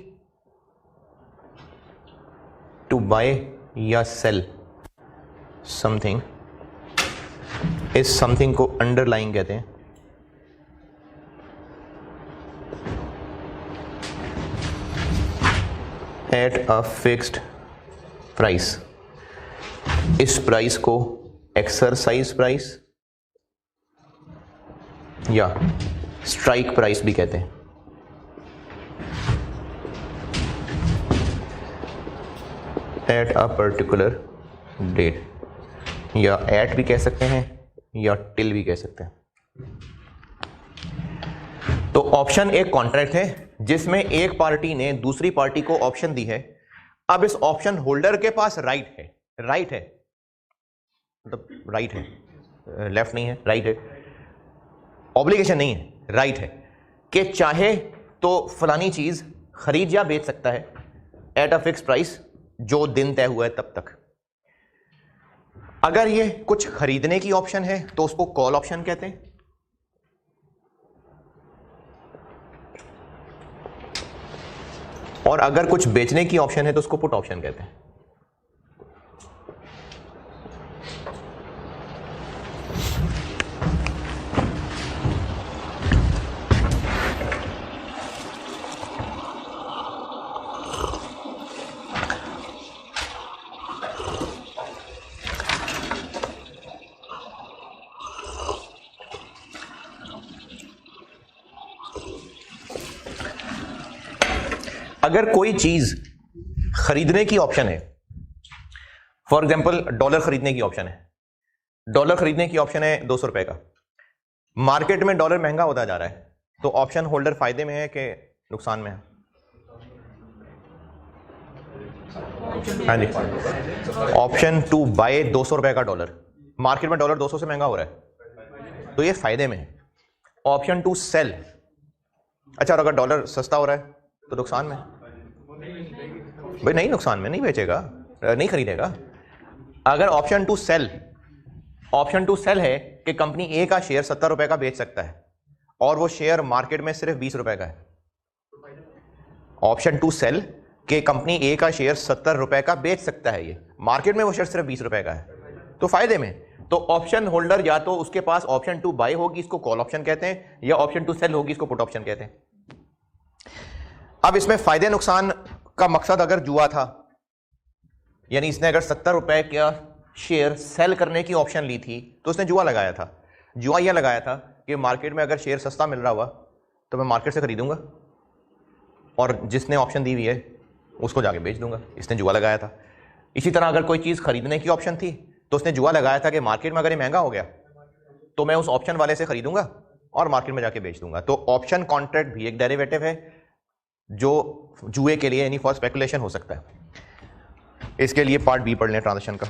टू बाय या सेल समथिंग, इस समथिंग को अंडरलाइन कहते हैं। एट अ फिक्स्ड प्राइस, इस प्राइस को एक्सरसाइज प्राइस या स्ट्राइक प्राइस भी कहते हैं। एट अ पर्टिकुलर डेट, या एट भी कह सकते हैं या टिल भी कह सकते हैं। तो ऑप्शन एक कॉन्ट्रैक्ट है जिसमें एक पार्टी ने दूसरी पार्टी को ऑप्शन दी है। अब इस ऑप्शन होल्डर के पास राइट है, राइट है मतलब राइट है, लेफ्ट नहीं है, राइट है, ऑब्लिगेशन नहीं है, राइट है कि चाहे तो फलानी चीज खरीद या बेच सकता है एट अ फिक्स प्राइस जो दिन तय हुआ है तब तक। अगर ये कुछ खरीदने की ऑप्शन है तो उसको कॉल ऑप्शन कहते हैं, और अगर कुछ बेचने की ऑप्शन है तो उसको पुट ऑप्शन कहते हैं। अगर कोई चीज खरीदने की ऑप्शन है, फॉर एग्जांपल डॉलर खरीदने की ऑप्शन है, डॉलर खरीदने की ऑप्शन है 200 रुपए का, मार्केट में डॉलर महंगा होता जा रहा है, तो ऑप्शन होल्डर फायदे में है कि नुकसान में है? हाँ जी, ऑप्शन टू बाय 200 रुपए का डॉलर, मार्केट में डॉलर 200 से महंगा हो रहा है तो ये फायदे में है। ऑप्शन टू सेल, अच्छा, और अगर डॉलर सस्ता हो रहा है तो नुकसान में। भाई नहीं, नुकसान में नहीं बेचेगा, नहीं खरीदेगा। अगर option to sell, option to sell है कि कंपनी ए का शेयर 70 रुपए का बेच सकता है और वो शेयर मार्केट में सिर्फ 20 रुपए का है। ऑप्शन टू सेल कि कंपनी ए का शेयर 70 रुपए का बेच सकता है, ये मार्केट में वो शेयर सिर्फ 20 रुपए का है, तो फायदे में। तो ऑप्शन होल्डर या तो उसके पास ऑप्शन टू बाय होगी, इसको कॉल ऑप्शन कहते हैं, या ऑप्शन टू सेल होगी, इसको पुट ऑप्शन कहते हैं। अब इसमें फायदे नुकसान का मकसद अगर जुआ था, यानी इसने अगर 70 रुपए का शेयर सेल करने की ऑप्शन ली थी तो उसने जुआ लगाया था। जुआ यह लगाया था कि मार्केट में अगर शेयर सस्ता मिल रहा हुआ तो मैं मार्केट से खरीदूंगा और जिसने ऑप्शन दी हुई है उसको जाके बेच दूंगा, इसने जुआ लगाया था। इसी तरह अगर कोई चीज़ खरीदने की ऑप्शन थी तो उसने जुआ लगाया था कि मार्केट में अगर ये महंगा हो गया तो मैं उस ऑप्शन वाले से खरीदूंगा और मार्केट में जाके बेच दूंगा। तो ऑप्शन कॉन्ट्रैक्ट भी एक डेरिवेटिव है जो जुए के लिए यानी फॉर स्पेकुलेशन हो सकता है। इसके लिए पार्ट बी पढ़ लें ट्रांजैक्शन का।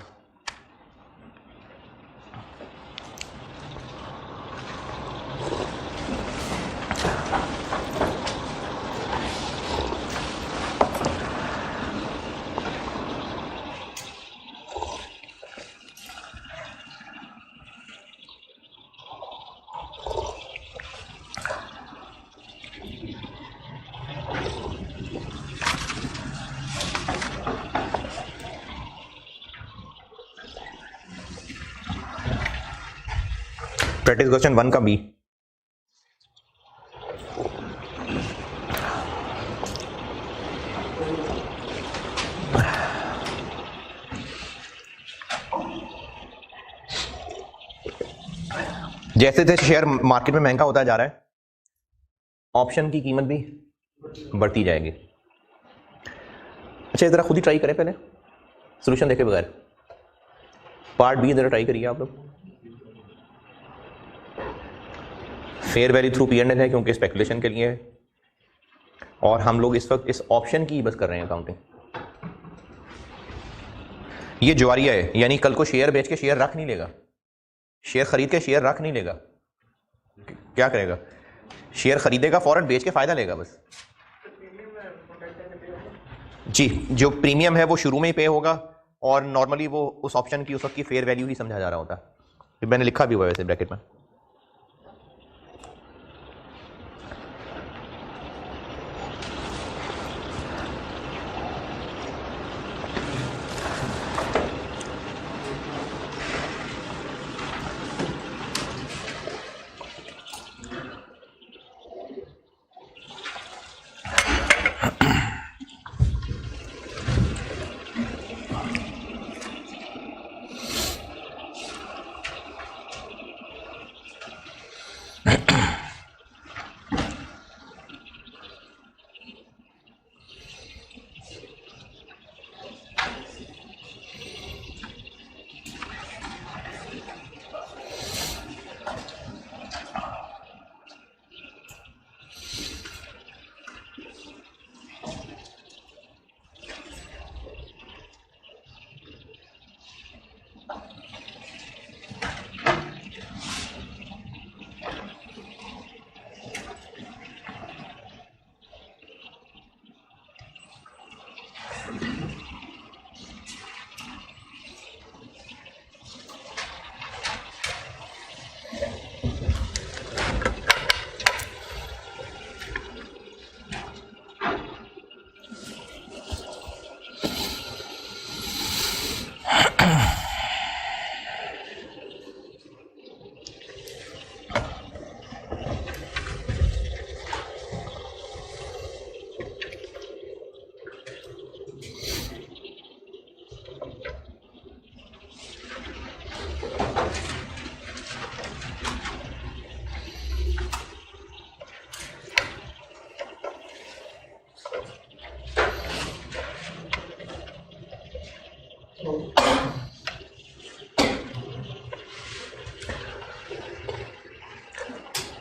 प्रैक्टिस क्वेश्चन 1 का बी। जैसे जैसे शेयर मार्केट में महंगा होता जा रहा है ऑप्शन की कीमत भी बढ़ती जाएगी। अच्छा, जरा खुद ही ट्राई करें, पहले सॉल्यूशन देखे बगैर। पार्ट बी जरा ट्राई करिए आप लोग। फेयर वैल्यू थ्रू P&L है क्योंकि स्पेकुलेशन के लिए है, और हम लोग इस वक्त इस ऑप्शन की बस कर रहे हैं अकाउंटिंग। ये जुआरिया है, यानी कल को शेयर बेच के शेयर रख नहीं लेगा, शेयर खरीद के शेयर रख नहीं लेगा। क्या करेगा? शेयर खरीदेगा, फौरन बेच के फायदा लेगा बस। जी, जो प्रीमियम है वो शुरू में ही पे होगा और नॉर्मली वो उस ऑप्शन की उस वक्त की फेयर वैल्यू ही समझा जा रहा होता है। मैंने लिखा भी हुआ है वैसे ब्रैकेट में।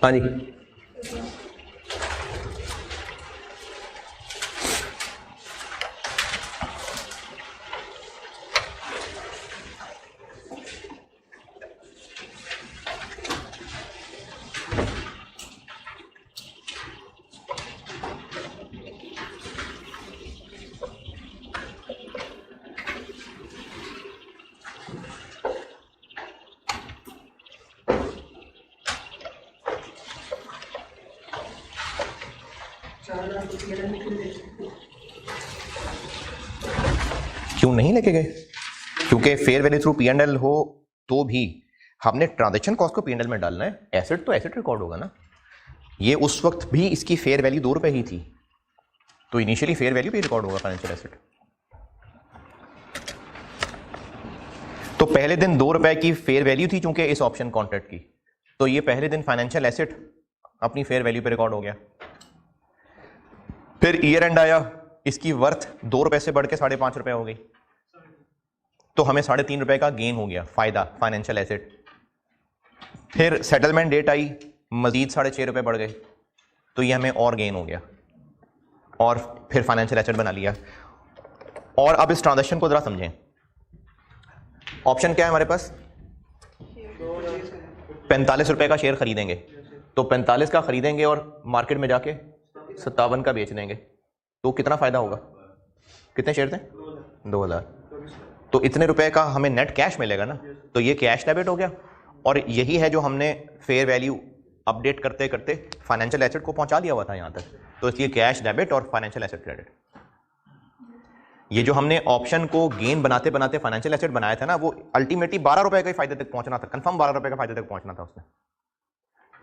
हाँ जी, क्यों नहीं लेके गए? क्योंकि फेयर वैल्यू थ्रू P&L हो तो भी हमने ट्रांजैक्शन कॉस्ट को P&L में डालना है, एसेट तो एसेट रिकॉर्ड होगा ना। ये उस वक्त भी इसकी फेयर वैल्यू 2 रुपए ही थी, तो इनिशियली फेयर वैल्यू भी रिकॉर्ड होगा फाइनेंशियल एसेट। तो पहले दिन 2 रुपए की फेयर वैल्यू थी चूंकि इस ऑप्शन कॉन्ट्रैक्ट की, तो ये पहले दिन फाइनेंशियल एसेट अपनी फेयर वैल्यू पे रिकॉर्ड हो गया। फिर ईयर एंड आया, इसकी वर्थ 2 रुपए से बढ़ के 5.5 रुपए हो गई, तो हमें 3.5 रुपए का गेन हो गया, फायदा फाइनेंशियल एसेट। फिर सेटलमेंट डेट आई, मजीद 6.5 रुपए बढ़ गए, तो ये हमें और गेन हो गया, और फिर फाइनेंशियल एसेट बना लिया। और अब इस ट्रांजैक्शन को जरा समझें। ऑप्शन क्या है हमारे पास? 45 रुपए का शेयर खरीदेंगे, तो 45 का खरीदेंगे और मार्केट में जाके 57 का बेच देंगे, तो कितना फायदा होगा? कितने शेयर थे? 2000। तो इतने रुपए का हमें नेट कैश मिलेगा ना, तो ये कैश डेबिट हो गया। और यही है जो हमने फेयर वैल्यू अपडेट करते करते फाइनेंशियल एसेट को पहुंचा दिया हुआ था यहां तक, तो इसलिए कैश डेबिट और फाइनेंशियल एसेट क्रेडिट। ये जो हमने ऑप्शन को गेन बनाते बनाते फाइनेंशियल एसेट बनाया था ना, वो अल्टीमेटली 12 रुपए के फायदे तक पहुंचना था, कंफर्म 12 रुपए के फायदे तक पहुंचना था उसमें।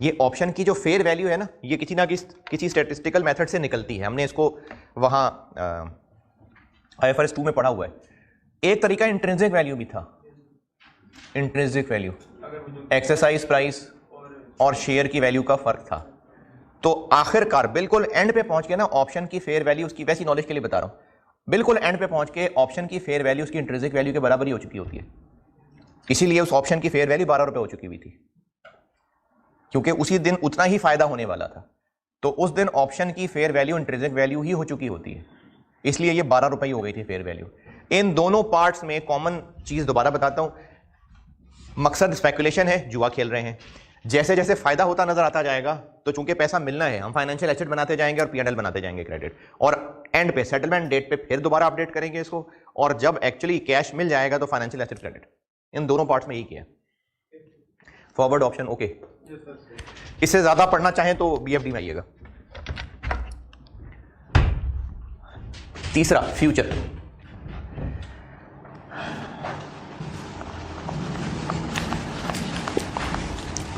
ये ऑप्शन की जो फेयर वैल्यू है ना, ये किसी ना किसी स्टैटिस्टिकल मेथड से निकलती है, हमने इसको वहां IFRS 2 में पढ़ा हुआ है। एक तरीका इंट्रिंसिक वैल्यू भी था, इंट्रिंसिक वैल्यू एक्सरसाइज प्राइस और शेयर की वैल्यू का फर्क था। तो आखिरकार बिल्कुल एंड पे पहुंच के ना ऑप्शन की फेयर वैल्यू, उसकी वैसी नॉलेज के लिए बता रहा हूं, बिल्कुल एंड पे पहुंच के ऑप्शन की फेयर वैल्यू उसकी इंट्रिंसिक वैल्यू के बराबर ही हो चुकी होती है। इसीलिए उस ऑप्शन की फेयर वैल्यू 12 रुपए हो चुकी हुई थी, क्योंकि उसी दिन उतना ही फायदा होने वाला था। तो उस दिन ऑप्शन की फेयर वैल्यू इंट्रिंसिक वैल्यू ही हो चुकी होती है, इसलिए ये 12 रुपए ही हो गई थी फेयर वैल्यू। इन दोनों पार्ट्स में कॉमन चीज दोबारा बताता हूं, मकसद स्पेकुलेशन है, जुआ खेल रहे हैं। जैसे जैसे फायदा होता नजर आता जाएगा, तो चूंकि पैसा मिलना है, हम फाइनेंशियल एसेट बनाते जाएंगे और P&L बनाते जाएंगे क्रेडिट, और एंड पे सेटलमेंट डेट पे फिर दोबारा अपडेट करेंगे इसको, और जब एक्चुअली कैश मिल जाएगा तो फाइनेंशियल एसेट क्रेडिट। इन दोनों पार्ट्स में यही किया। Forward option okay. इससे ज्यादा पढ़ना चाहें तो BFD में आइएगा। तीसरा, फ्यूचर।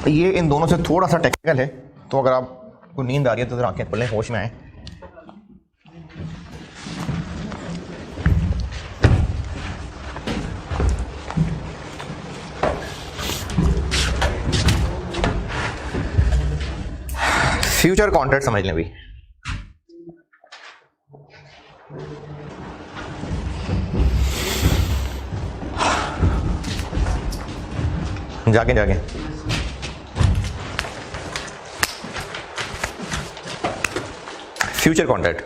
ये इन दोनों से थोड़ा सा टेक्निकल है, तो अगर आपको नींद आ रही है तो जरा आंखें खोलें, होश में आए। फ्यूचर कॉन्ट्रैक्ट समझ लें भाई। जागे फ्यूचर कॉन्ट्रैक्ट।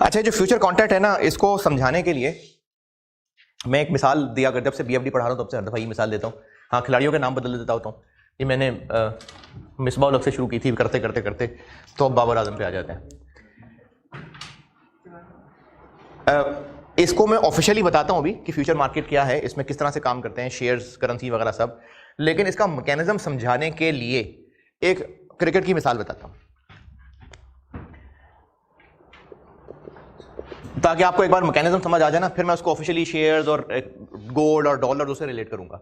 अच्छा, जो फ्यूचर कॉन्ट्रैक्ट है ना, इसको समझाने के लिए मैं एक मिसाल दिया कर, जब से BFD पढ़ा रहा हूं तब से हर दफा ये मिसाल देता हूं। हाँ, खिलाड़ियों के नाम बदल देता होता हूं। ये मैंने मिसबाह उल हक से शुरू की थी, करते करते करते तो अब बाबर आजम पे आ जाते हैं। इसको मैं ऑफिशियली बताता हूं अभी कि फ्यूचर मार्केट क्या है, इसमें किस तरह से काम करते हैं, शेयर्स, करेंसी वगैरह सब। लेकिन इसका मैकेनिज्म समझाने के लिए एक क्रिकेट की मिसाल बताता हूं, ताकि आपको एक बार मैकेनिज्म समझ आ जाए ना, फिर मैं उसको ऑफिशियली शेयर्स और गोल्ड और डॉलर उससे रिलेट करूंगा।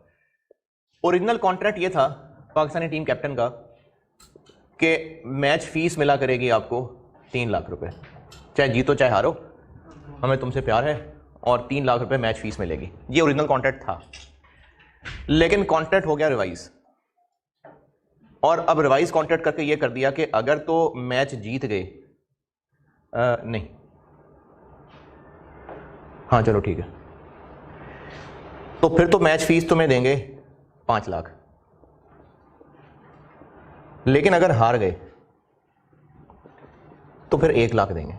ओरिजिनल कॉन्ट्रैक्ट ये था पाकिस्तानी टीम कैप्टन का कि मैच फीस मिला करेगी आपको 3 लाख रुपए, चाहे जीतो चाहे हारो, हमें तुमसे प्यार है, और 3 लाख रुपए मैच फीस मिलेगी। ये ओरिजिनल कॉन्ट्रैक्ट था। लेकिन कॉन्ट्रैक्ट हो गया रिवाइज, और अब रिवाइज कॉन्ट्रैक्ट करके ये कर दिया कि अगर तो मैच जीत गए, नहीं, हाँ चलो ठीक है, तो फिर तो मैच फीस तुम्हें देंगे 5 लाख। लेकिन अगर हार गए तो फिर 1 लाख देंगे।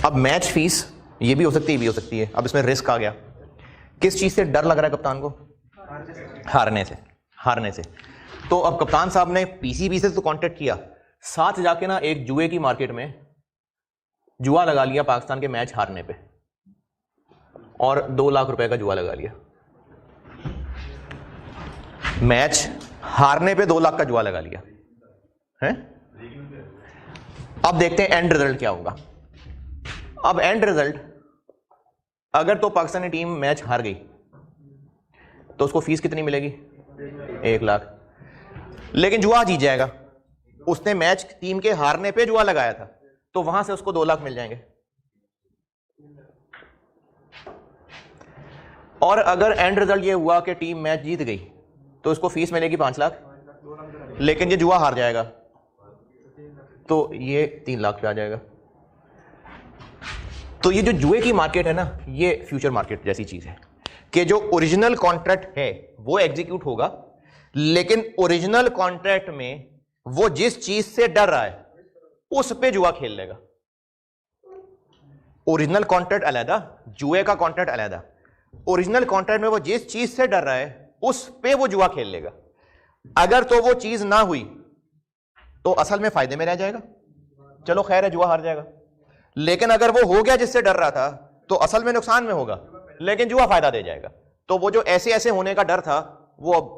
अब मैच फीस ये भी हो सकती है, ये भी हो सकती है। अब इसमें रिस्क आ गया। किस चीज से डर लग रहा है कप्तान को? हारने से। तो अब कप्तान साहब ने पीसीबी से तो कांटेक्ट किया, साथ जाके ना एक जुए की मार्केट में जुआ लगा लिया पाकिस्तान के मैच हारने पे, और 2 लाख रुपए का जुआ लगा लिया। मैच हारने पे 2 लाख का जुआ लगा लिया है। अब देखते हैं एंड रिजल्ट क्या होगा। अब एंड रिजल्ट, अगर तो पाकिस्तानी टीम मैच हार गई तो उसको फीस कितनी मिलेगी? 1 लाख। लेकिन जुआ जीत जाएगा, उसने मैच टीम के हारने पे जुआ लगाया था, तो वहां से उसको 2 लाख मिल जाएंगे। और अगर एंड रिजल्ट ये हुआ कि टीम मैच जीत गई तो उसको फीस मिलेगी 5 लाख, लेकिन ये जुआ हार जाएगा तो ये 3 लाख पे आ जाएगा। तो ये जो जुए की मार्केट है ना, ये फ्यूचर मार्केट जैसी चीज है कि जो ओरिजिनल कॉन्ट्रैक्ट है वो एग्जीक्यूट होगा, लेकिन ओरिजिनल कॉन्ट्रैक्ट में वो जिस चीज से डर रहा है उस पे जुआ खेल लेगा। ओरिजिनल कॉन्ट्रैक्ट अलग, जुए का कॉन्ट्रैक्ट अलग। ओरिजिनल कॉन्ट्रैक्ट में वो जिस चीज से डर रहा है उस पे वो जुआ खेल लेगा। अगर तो वो चीज ना हुई तो असल में फायदे में रह जाएगा, चलो खैर है, जुआ हार जाएगा। लेकिन अगर वो हो गया जिससे डर रहा था तो असल में नुकसान में होगा, लेकिन जुआ फायदा दे जाएगा। तो वो जो ऐसे ऐसे होने का डर था वो अब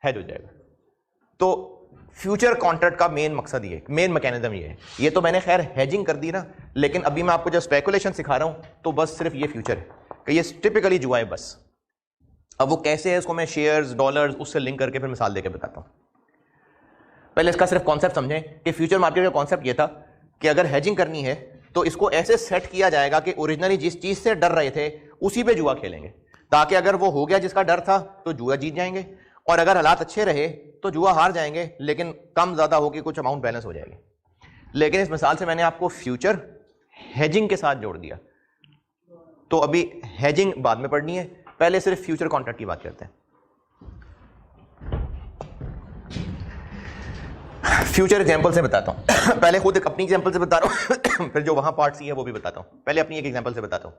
हेज हो जाएगा। तो फ्यूचर कॉन्ट्रैक्ट का मेन मकसद ये, मेन मैकेनिज्म ये है। ये तो मैंने खैर हेजिंग कर दी ना, लेकिन अभी मैं आपको जो स्पेकुलेशन सिखा रहा हूं तो बस सिर्फ ये फ्यूचर है कि ये टिपिकली जुआ है बस। अब वो कैसे है उसको मैं शेयर्स, डॉलर्स उससे लिंक करके फिर मिसाल देकर बताता हूं। पहले इसका सिर्फ कॉन्सेप्ट समझें कि फ्यूचर मार्केट का कॉन्सेप्ट ये था कि अगर हेजिंग करनी है तो इसको ऐसे सेट किया जाएगा कि ओरिजिनली जिस चीज से डर रहे थे उसी पे जुआ खेलेंगे, ताकि अगर वो हो गया जिसका डर था तो जुआ जीत जाएंगे, और अगर हालात अच्छे रहे तो जुआ हार जाएंगे, लेकिन कम ज्यादा होगी, कुछ अमाउंट बैलेंस हो जाएगी। लेकिन इस मिसाल से मैंने आपको फ्यूचर हेजिंग के साथ जोड़ दिया। तो अभी हेजिंग बाद में पढ़नी है, पहले सिर्फ फ्यूचर कॉन्ट्रैक्ट की बात करते हैं। फ्यूचर एग्जांपल से बताता हूं। पहले खुद एक अपनी एग्जांपल से बता रहा हूं, फिर जो वहां पार्ट सी है वो भी बताता हूं। पहले अपनी एक एग्जांपल से बताता हूं।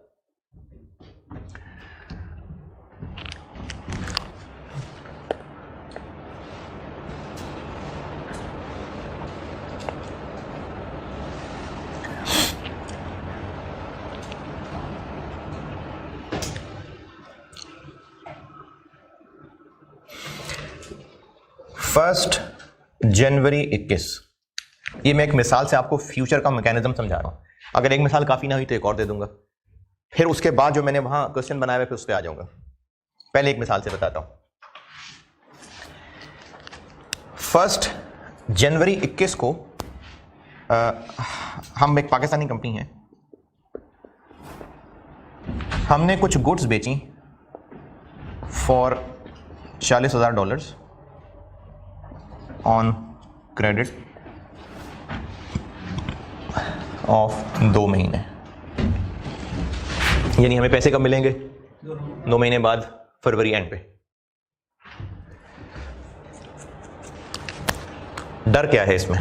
फर्स्ट जनवरी 21, ये मैं एक मिसाल से आपको फ्यूचर का मैकेनिज्म समझा रहा हूं। अगर एक मिसाल काफी ना हुई तो एक और दे दूंगा, फिर उसके बाद जो मैंने वहां क्वेश्चन बनाया है फिर उस पर आ जाऊंगा। पहले एक मिसाल से बताता हूं। फर्स्ट जनवरी 21 को हम एक पाकिस्तानी कंपनी है, हमने कुछ गुड्स बेची फॉर $40,000 ऑन क्रेडिट ऑफ 2 महीने। यानी हमें पैसे कब मिलेंगे? 2 महीने बाद, फरवरी एंड पे। डर क्या है इसमें?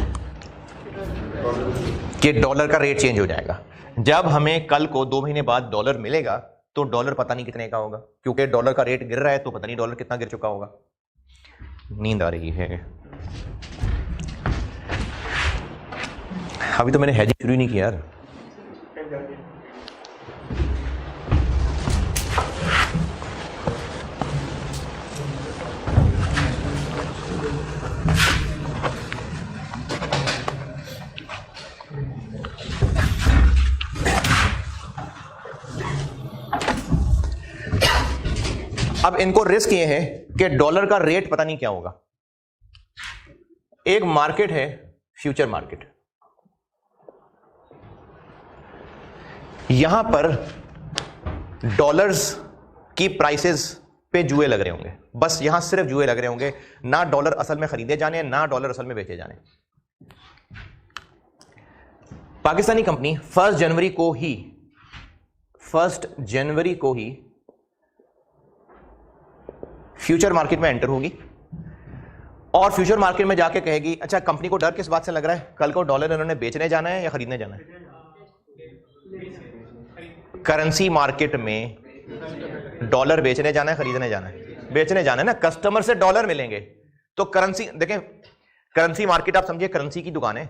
कि डॉलर का रेट चेंज हो जाएगा। जब हमें कल को 2 महीने बाद डॉलर मिलेगा तो डॉलर पता नहीं कितने का होगा, क्योंकि डॉलर का रेट गिर रहा है तो पता नहीं डॉलर कितना गिर चुका होगा। नींद आ रही है। अभी तो मैंने हेजिंग शुरू नहीं किया यार। अब इनको रिस्क ये है कि डॉलर का रेट पता नहीं क्या होगा। एक मार्केट है फ्यूचर मार्केट, यहां पर डॉलर्स की प्राइसेस पे जुए लग रहे होंगे, बस यहां सिर्फ जुए लग रहे होंगे, ना डॉलर असल में खरीदे जाने ना डॉलर असल में बेचे जाने। पाकिस्तानी कंपनी 1 जनवरी को ही फ्यूचर मार्केट में एंटर होगी और फ्यूचर मार्केट में जाके कहेगी, अच्छा कंपनी को डर किस बात से लग रहा है, कल को डॉलर इन्होंने बेचने जाना है या खरीदने जाना है? करेंसी मार्केट में डॉलर बेचने जाना है, खरीदने जाना है? बेचने जाना है ना, कस्टमर से डॉलर मिलेंगे। तो करेंसी देखें, करेंसी मार्केट आप समझिए करेंसी की दुकान है,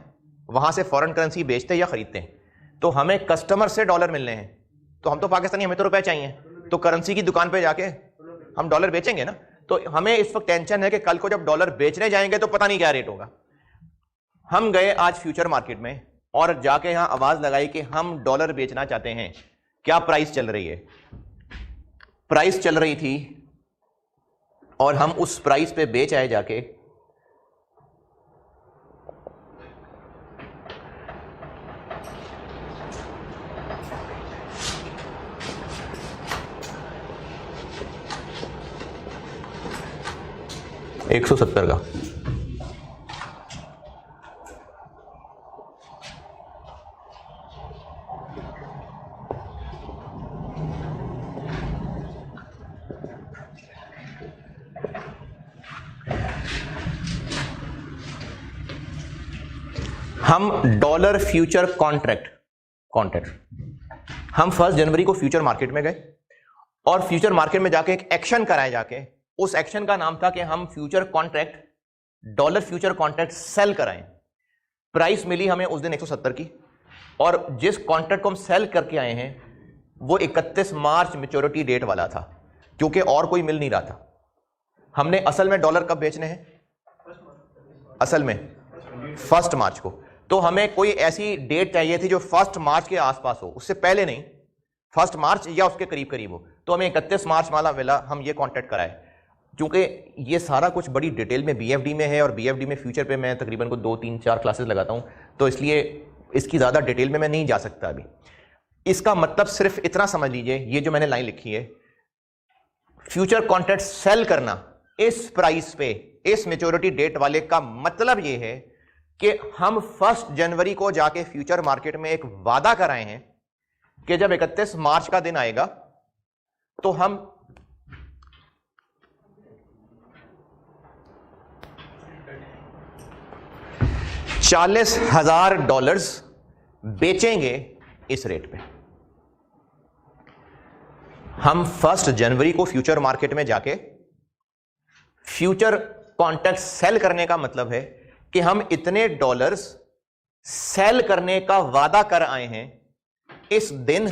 वहां से फॉरेन करेंसी बेचते या खरीदते हैं। तो हमें कस्टमर से डॉलर मिलने हैं, तो हम तो पाकिस्तानी, हमें तो रुपए चाहिए, तो करेंसी की दुकान पे जाके हम डॉलर बेचेंगे ना। तो हमें इस वक्त टेंशन है कि कल को जब डॉलर बेचने जाएंगे तो पता नहीं क्या रेट होगा। हम गए आज फ्यूचर मार्केट में और जाके यहां आवाज लगाई कि हम डॉलर बेचना चाहते हैं, क्या प्राइस चल रही है? प्राइस चल रही थी और हम उस प्राइस पे बेच आए जाके। $170 का। हम डॉलर फ्यूचर कॉन्ट्रैक्ट हम 1 जनवरी को फ्यूचर मार्केट में गए और फ्यूचर मार्केट में जाके एक एक्शन कराए जाके, उस एक्शन का नाम था कि हम future contract, dollar future contract sell कराएं। प्राइस मिली हमें उस दिन 170 की, और जिस कॉन्ट्रैक्ट को हम सेल करके आए हैं वो 31 मार्च मैच्योरिटी डेट वाला था, क्योंकि और कोई मिल नहीं रहा था। हमने असल में डॉलर कब बेचने हैं? असल में 1 मार्च को। तो हमें कोई ऐसी डेट चाहिए थी जो 1 मार्च के आसपास हो, उससे पहले नहीं, 1 मार्च या उसके करीब करीब हो। तो हमें 31 मार्च वाला मिला, हम ये कॉन्ट्रैक्ट कराए। क्योंकि ये सारा कुछ बड़ी डिटेल में BFD में है, और BFD में फ्यूचर पे मैं तकरीबन को 2, 3, 4 क्लासेस लगाता हूँ, तो इसलिए इसकी ज़्यादा डिटेल में मैं नहीं जा सकता अभी। इसका मतलब सिर्फ इतना समझ लीजिए, ये जो मैंने लाइन लिखी है, फ्यूचर कॉन्ट्रैक्ट सेल करना इस प्राइस पे, इस मैच्योरिटी डेट वाले का मतलब ये है कि हम 1 जनवरी को जाके फ्यूचर मार्केट में एक वादा कराए हैं कि जब 31 मार्च का दिन आएगा तो हम $40,000 बेचेंगे इस रेट पे। हम 1 जनवरी को फ्यूचर मार्केट में जाके फ्यूचर कॉन्ट्रैक्ट सेल करने का मतलब है कि हम इतने डॉलर्स सेल करने का वादा कर आए हैं इस दिन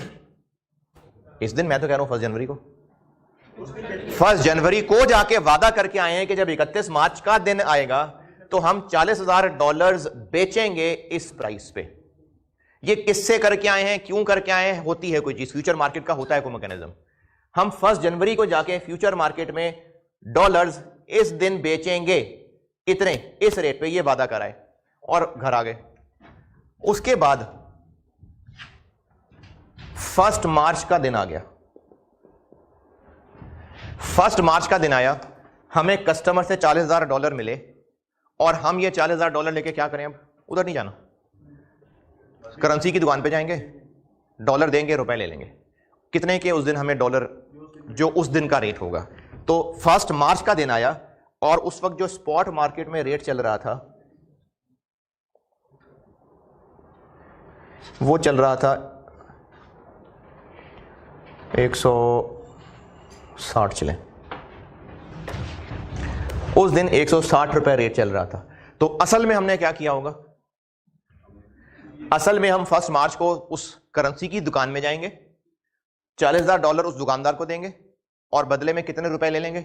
मैं तो कह रहा हूं 1 जनवरी को, 1 जनवरी को जाके वादा करके आए हैं कि जब 31 मार्च का दिन आएगा तो हम $40,000 बेचेंगे इस प्राइस पे। ये किससे करके आए हैं, क्यों करके आए हैं? होती है कोई चीज, फ्यूचर मार्केट का होता है कोई मैकेनिज्म। हम 1 जनवरी को जाके फ्यूचर मार्केट में डॉलर्स इस दिन बेचेंगे इतने, इस रेट पे, ये वादा कराए और घर आ गए। उसके बाद 1 मार्च का दिन आ गया। 1 मार्च का दिन आया, हमें कस्टमर से $40,000 मिले और हम ये $40,000 लेके क्या करें? अब उधर नहीं जाना, करेंसी की दुकान पे जाएंगे, डॉलर देंगे, रुपए ले लेंगे। कितने के उस दिन हमें डॉलर, जो उस दिन का रेट होगा। तो 1 मार्च का दिन आया और उस वक्त जो स्पॉट मार्केट में रेट चल रहा था वो चल रहा था 160 चले, उस दिन 160 रुपए रेट चल रहा था। तो असल में हमने क्या किया होगा? असल में हम 1 मार्च को उस करेंसी की दुकान में जाएंगे, $40,000 उस दुकानदार को देंगे और बदले में कितने रुपए ले लेंगे?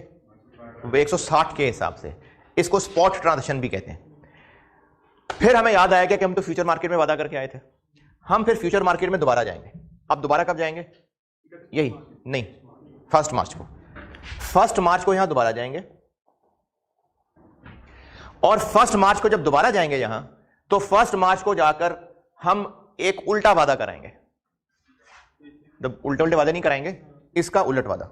160 के हिसाब से। इसको स्पॉट ट्रांजैक्शन भी कहते हैं। फिर हमें याद आया कि हम तो फ्यूचर मार्केट में वादा करके आए थे, हम फिर फ्यूचर मार्केट में दोबारा जाएंगे। अब दोबारा कब जाएंगे? यही नहीं, 1 मार्च को। 1 मार्च को यहां दोबारा जाएंगे और 1 मार्च को जब दोबारा जाएंगे यहां, तो 1 मार्च को जाकर हम एक उल्टा वादा कराएंगे। जब उल्टे वादे नहीं कराएंगे, इसका उलट वादा,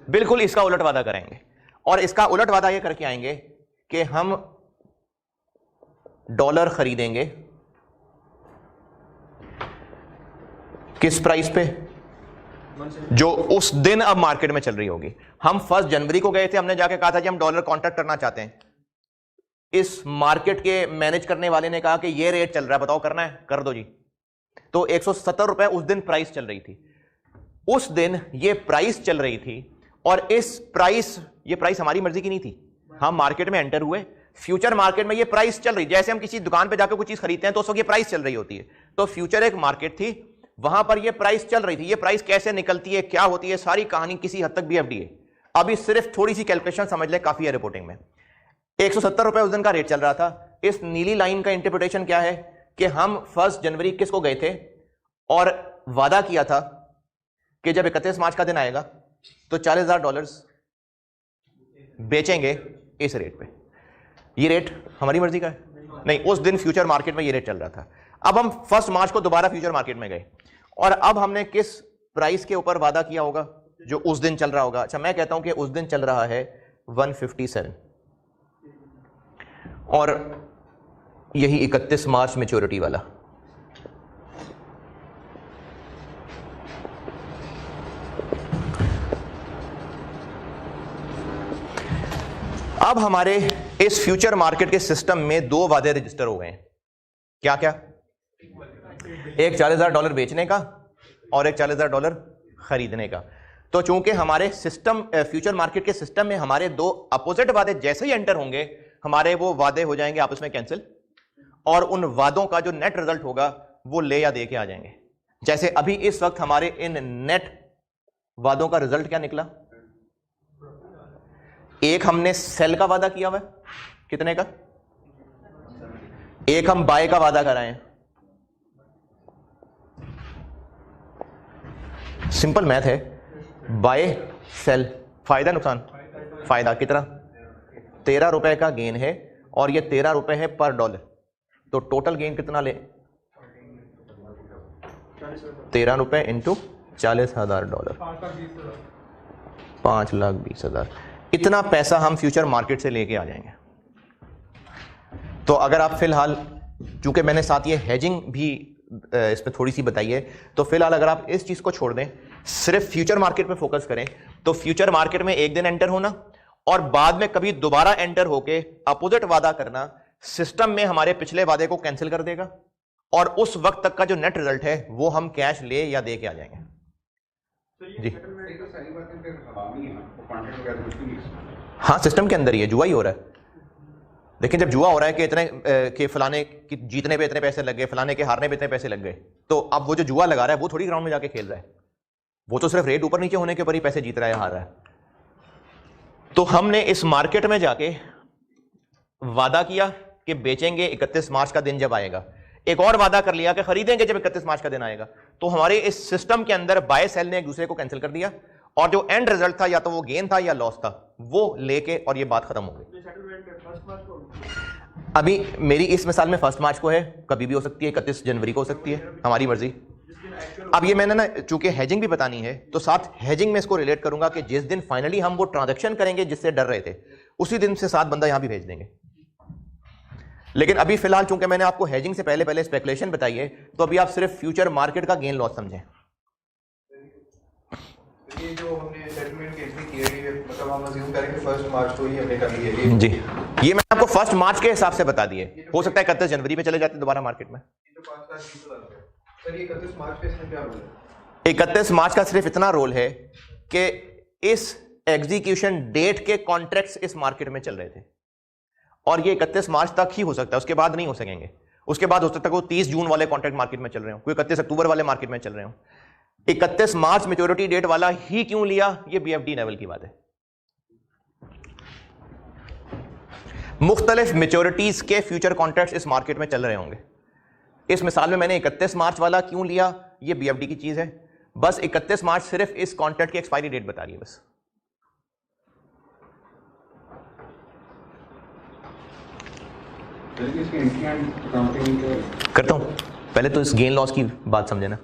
बिल्कुल इसका उलट वादा करेंगे। और इसका उलट वादा ये करके आएंगे कि हम डॉलर खरीदेंगे किस प्राइस पे? जो उस दिन अब मार्केट में चल रही होगी। हम 1 जनवरी को गए थे, हमने जाके कहा था कि हम डॉलर कॉन्ट्रैक्ट करना चाहते हैं, इस मार्केट के मैनेज करने वाले ने कहा कि ये रेट चल रहा है, बताओ करना है, कर दो जी। तो 170 रुपए उस दिन प्राइस चल रही थी, उस दिन ये प्राइस चल रही थी, और ये प्राइस हमारी मर्जी की नहीं थी। हम मार्केट में एंटर हुए, फ्यूचर मार्केट में ये प्राइस चल रही, जैसे हम किसी दुकान पे जाकर कुछ चीज खरीदते हैं तो उस वक्त ये प्राइस चल रही होती है। तो फ्यूचर एक मार्केट थी, वहां पर ये प्राइस चल रही थी। ये प्राइस कैसे निकलती है, क्या होती है, सारी कहानी किसी हद तक BFD है। अभी सिर्फ थोड़ी सी कैलकुलेशन समझ ले, काफी है रिपोर्टिंग में। 170 रुपए उस दिन का रेट चल रहा था। इस नीली लाइन का इंटरप्रिटेशन क्या है कि हम 1 जनवरी 21 को गए थे और वादा किया था कि जब 31 मार्च का दिन आएगा तो $40,000 बेचेंगे इस रेट पे। ये रेट हमारी मर्जी का है नहीं, उस दिन फ्यूचर मार्केट में ये रेट चल रहा था। अब हम 1 मार्च को दोबारा फ्यूचर मार्केट में गए और अब हमने किस प्राइस के ऊपर वादा किया होगा जो उस दिन चल रहा होगा। अच्छा, मैं कहता हूं कि उस दिन चल रहा है 157 और यही 31 मार्च मैच्योरिटी वाला। अब हमारे इस फ्यूचर मार्केट के सिस्टम में 2 वादे रजिस्टर हो गए हैं। क्या क्या? एक $40,000 बेचने का और एक $40,000 खरीदने का। तो चूंकि हमारे सिस्टम फ्यूचर मार्केट के सिस्टम में हमारे 2 अपोजिट वादे जैसे ही एंटर होंगे, हमारे वो वादे हो जाएंगे आपस में कैंसिल, और उन वादों का जो नेट रिजल्ट होगा वो ले या दे के आ जाएंगे। जैसे अभी इस वक्त हमारे इन नेट वादों का रिजल्ट क्या निकला? एक हमने सेल का वादा किया हुआ है, कितने का? एक हम बाय का वादा कराए हैं। सिंपल मैथ है, बाय सेल, फायदा नुकसान, फायदा कितना? 13 रुपए का गेन है और ये 13 रुपए है पर डॉलर, तो टोटल गेन कितना ले? 13 रुपए इंटू $40,000, $5,20,000। इतना पैसा हम फ्यूचर मार्केट से लेके आ जाएंगे। तो अगर आप फिलहाल, चूंकि मैंने साथ ये हेजिंग भी इसमें थोड़ी सी बताई है, तो फिलहाल अगर आप इस चीज को छोड़ दें, सिर्फ फ्यूचर मार्केट पे फोकस करें, तो फ्यूचर मार्केट में एक दिन एंटर होना और बाद में कभी दोबारा एंटर होके अपोजिट वादा करना सिस्टम में हमारे पिछले वादे को कैंसिल कर देगा, और उस वक्त तक का जो नेट रिजल्ट है वो हम कैश ले या दे के आ जाएंगे। जी हाँ, सिस्टम के अंदर ही है, जुआ ही हो रहा है। लेकिन जब जुआ हो रहा है कि इतने के फलाने के जीतने पे इतने पैसे लग गए, फलाने के हारने पे इतने पैसे लग गए, तो अब वो जो जुआ लगा रहा है वो थोड़ी ग्राउंड में जाके खेल रहा है, वो तो सिर्फ रेट ऊपर नीचे होने के ऊपर ही पैसे जीत रहा है, हार रहा है। तो हमने इस मार्केट में जाके वादा किया कि बेचेंगे 31 मार्च का दिन जब आएगा, एक और वादा कर लिया कि खरीदेंगे जब 31 मार्च का दिन आएगा। तो हमारे इस सिस्टम के अंदर बाय सेल ने एक दूसरे को कैंसिल कर दिया, और जो एंड रिजल्ट था या तो वो गेन था या लॉस था, वो लेके, और ये बात खत्म हो गई। अभी मेरी इस मिसाल में 1 मार्च को है, कभी भी हो सकती है, 31 जनवरी को हो सकती है, हमारी मर्जी। अब ये मैंने ना चूंकि हेजिंग भी बतानी है, तो साथ हेजिंग में इसको रिलेट करूंगा कि जिस दिन फाइनली हम वो ट्रांजैक्शन करेंगे जिससे डर रहे थे, उसी दिन से 7 बंदा यहां भी भेज देंगे। लेकिन अभी फिलहाल चूंकि मैंने आपको हेजिंग से पहले स्पेकुलेशन बताई है, तो अभी आप सिर्फ फ्यूचर मार्केट का गेन लॉस समझें। ये जो हमने सेटलमेंट केस में किया है, मतलब हम अज्यूम करें कि 1 मार्च को ही हमने कर लिया है जी, ये मैंने आपको 1 मार्च के हिसाब से बता दिए, हो सकता है 31 जनवरी पे चले जाते दोबारा मार्केट में। सर ये 31 मार्च का इसमें क्या रोल है? 31 मार्च का सिर्फ इतना रोल है कि इस एग्जीक्यूशन डेट के कॉन्ट्रैक्ट्स इस मार्केट में चल रहे थे, और ये 31 मार्च तक ही हो सकता है, उसके बाद नहीं हो सकेंगे। उसके बाद हो सकता है 30 जून वाले कॉन्ट्रैक्ट मार्केट में चल रहे हो, कोई 31 अक्टूबर वाले मार्केट में चल रहे हो। 31 मार्च मैच्योरिटी डेट वाला ही क्यों लिया, ये BFD लेवल की बात है। मुख्तलिफ मैच्योरिटीज के फ्यूचर कॉन्ट्रैक्ट्स इस मार्केट में चल रहे होंगे। इस मिसाल में मैंने 31 मार्च वाला क्यों लिया, ये BFD की चीज है। बस 31 मार्च सिर्फ इस कॉन्ट्रैक्ट की एक्सपायरी डेट बता रही है बस। करता हूं, पहले तो इस गेन लॉस की बात समझे ना।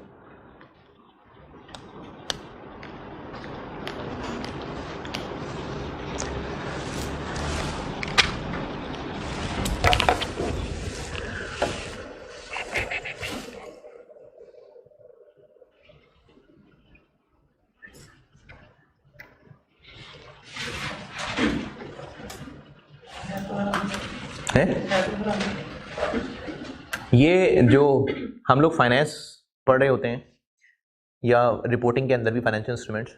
हैं? ये जो हम लोग फाइनेंस पढ़ रहे होते हैं या रिपोर्टिंग के अंदर भी फाइनेंशियल इंस्ट्रूमेंट्स,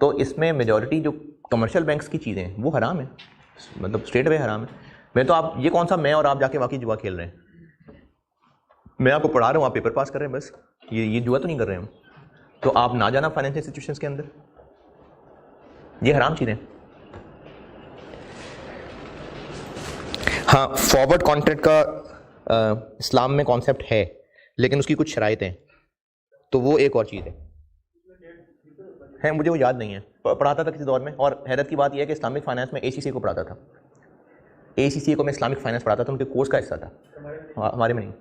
तो इसमें मेजॉरिटी जो कमर्शियल बैंक्स की चीज़ें हैं वो हराम है, मतलब स्ट्रेट वे हराम है। मैं तो आप ये कौन सा मैं और आप जाके वाकई जुआ खेल रहे हैं? मैं आपको पढ़ा रहा हूँ, आप पेपर पास कर रहे हैं, बस ये जुआ तो नहीं कर रहे हम। तो आप ना जाना फाइनेंशियल इंस्टीट्यूशंस के अंदर, ये हराम चीज़ें। हाँ, फॉरवर्ड कॉन्ट्रैक्ट का इस्लाम में कॉन्सेप्ट है, लेकिन उसकी कुछ शराइतें हैं, तो वो एक और चीज़ है मुझे वो याद नहीं है, पढ़ाता था किसी दौर में। और हैरत की बात यह है कि इस्लामिक फाइनेंस में ACCA को पढ़ाता था, ACCA को मैं इस्लामिक फाइनेंस पढ़ाता था, उनके कोर्स का हिस्सा था, हमारे में नहीं।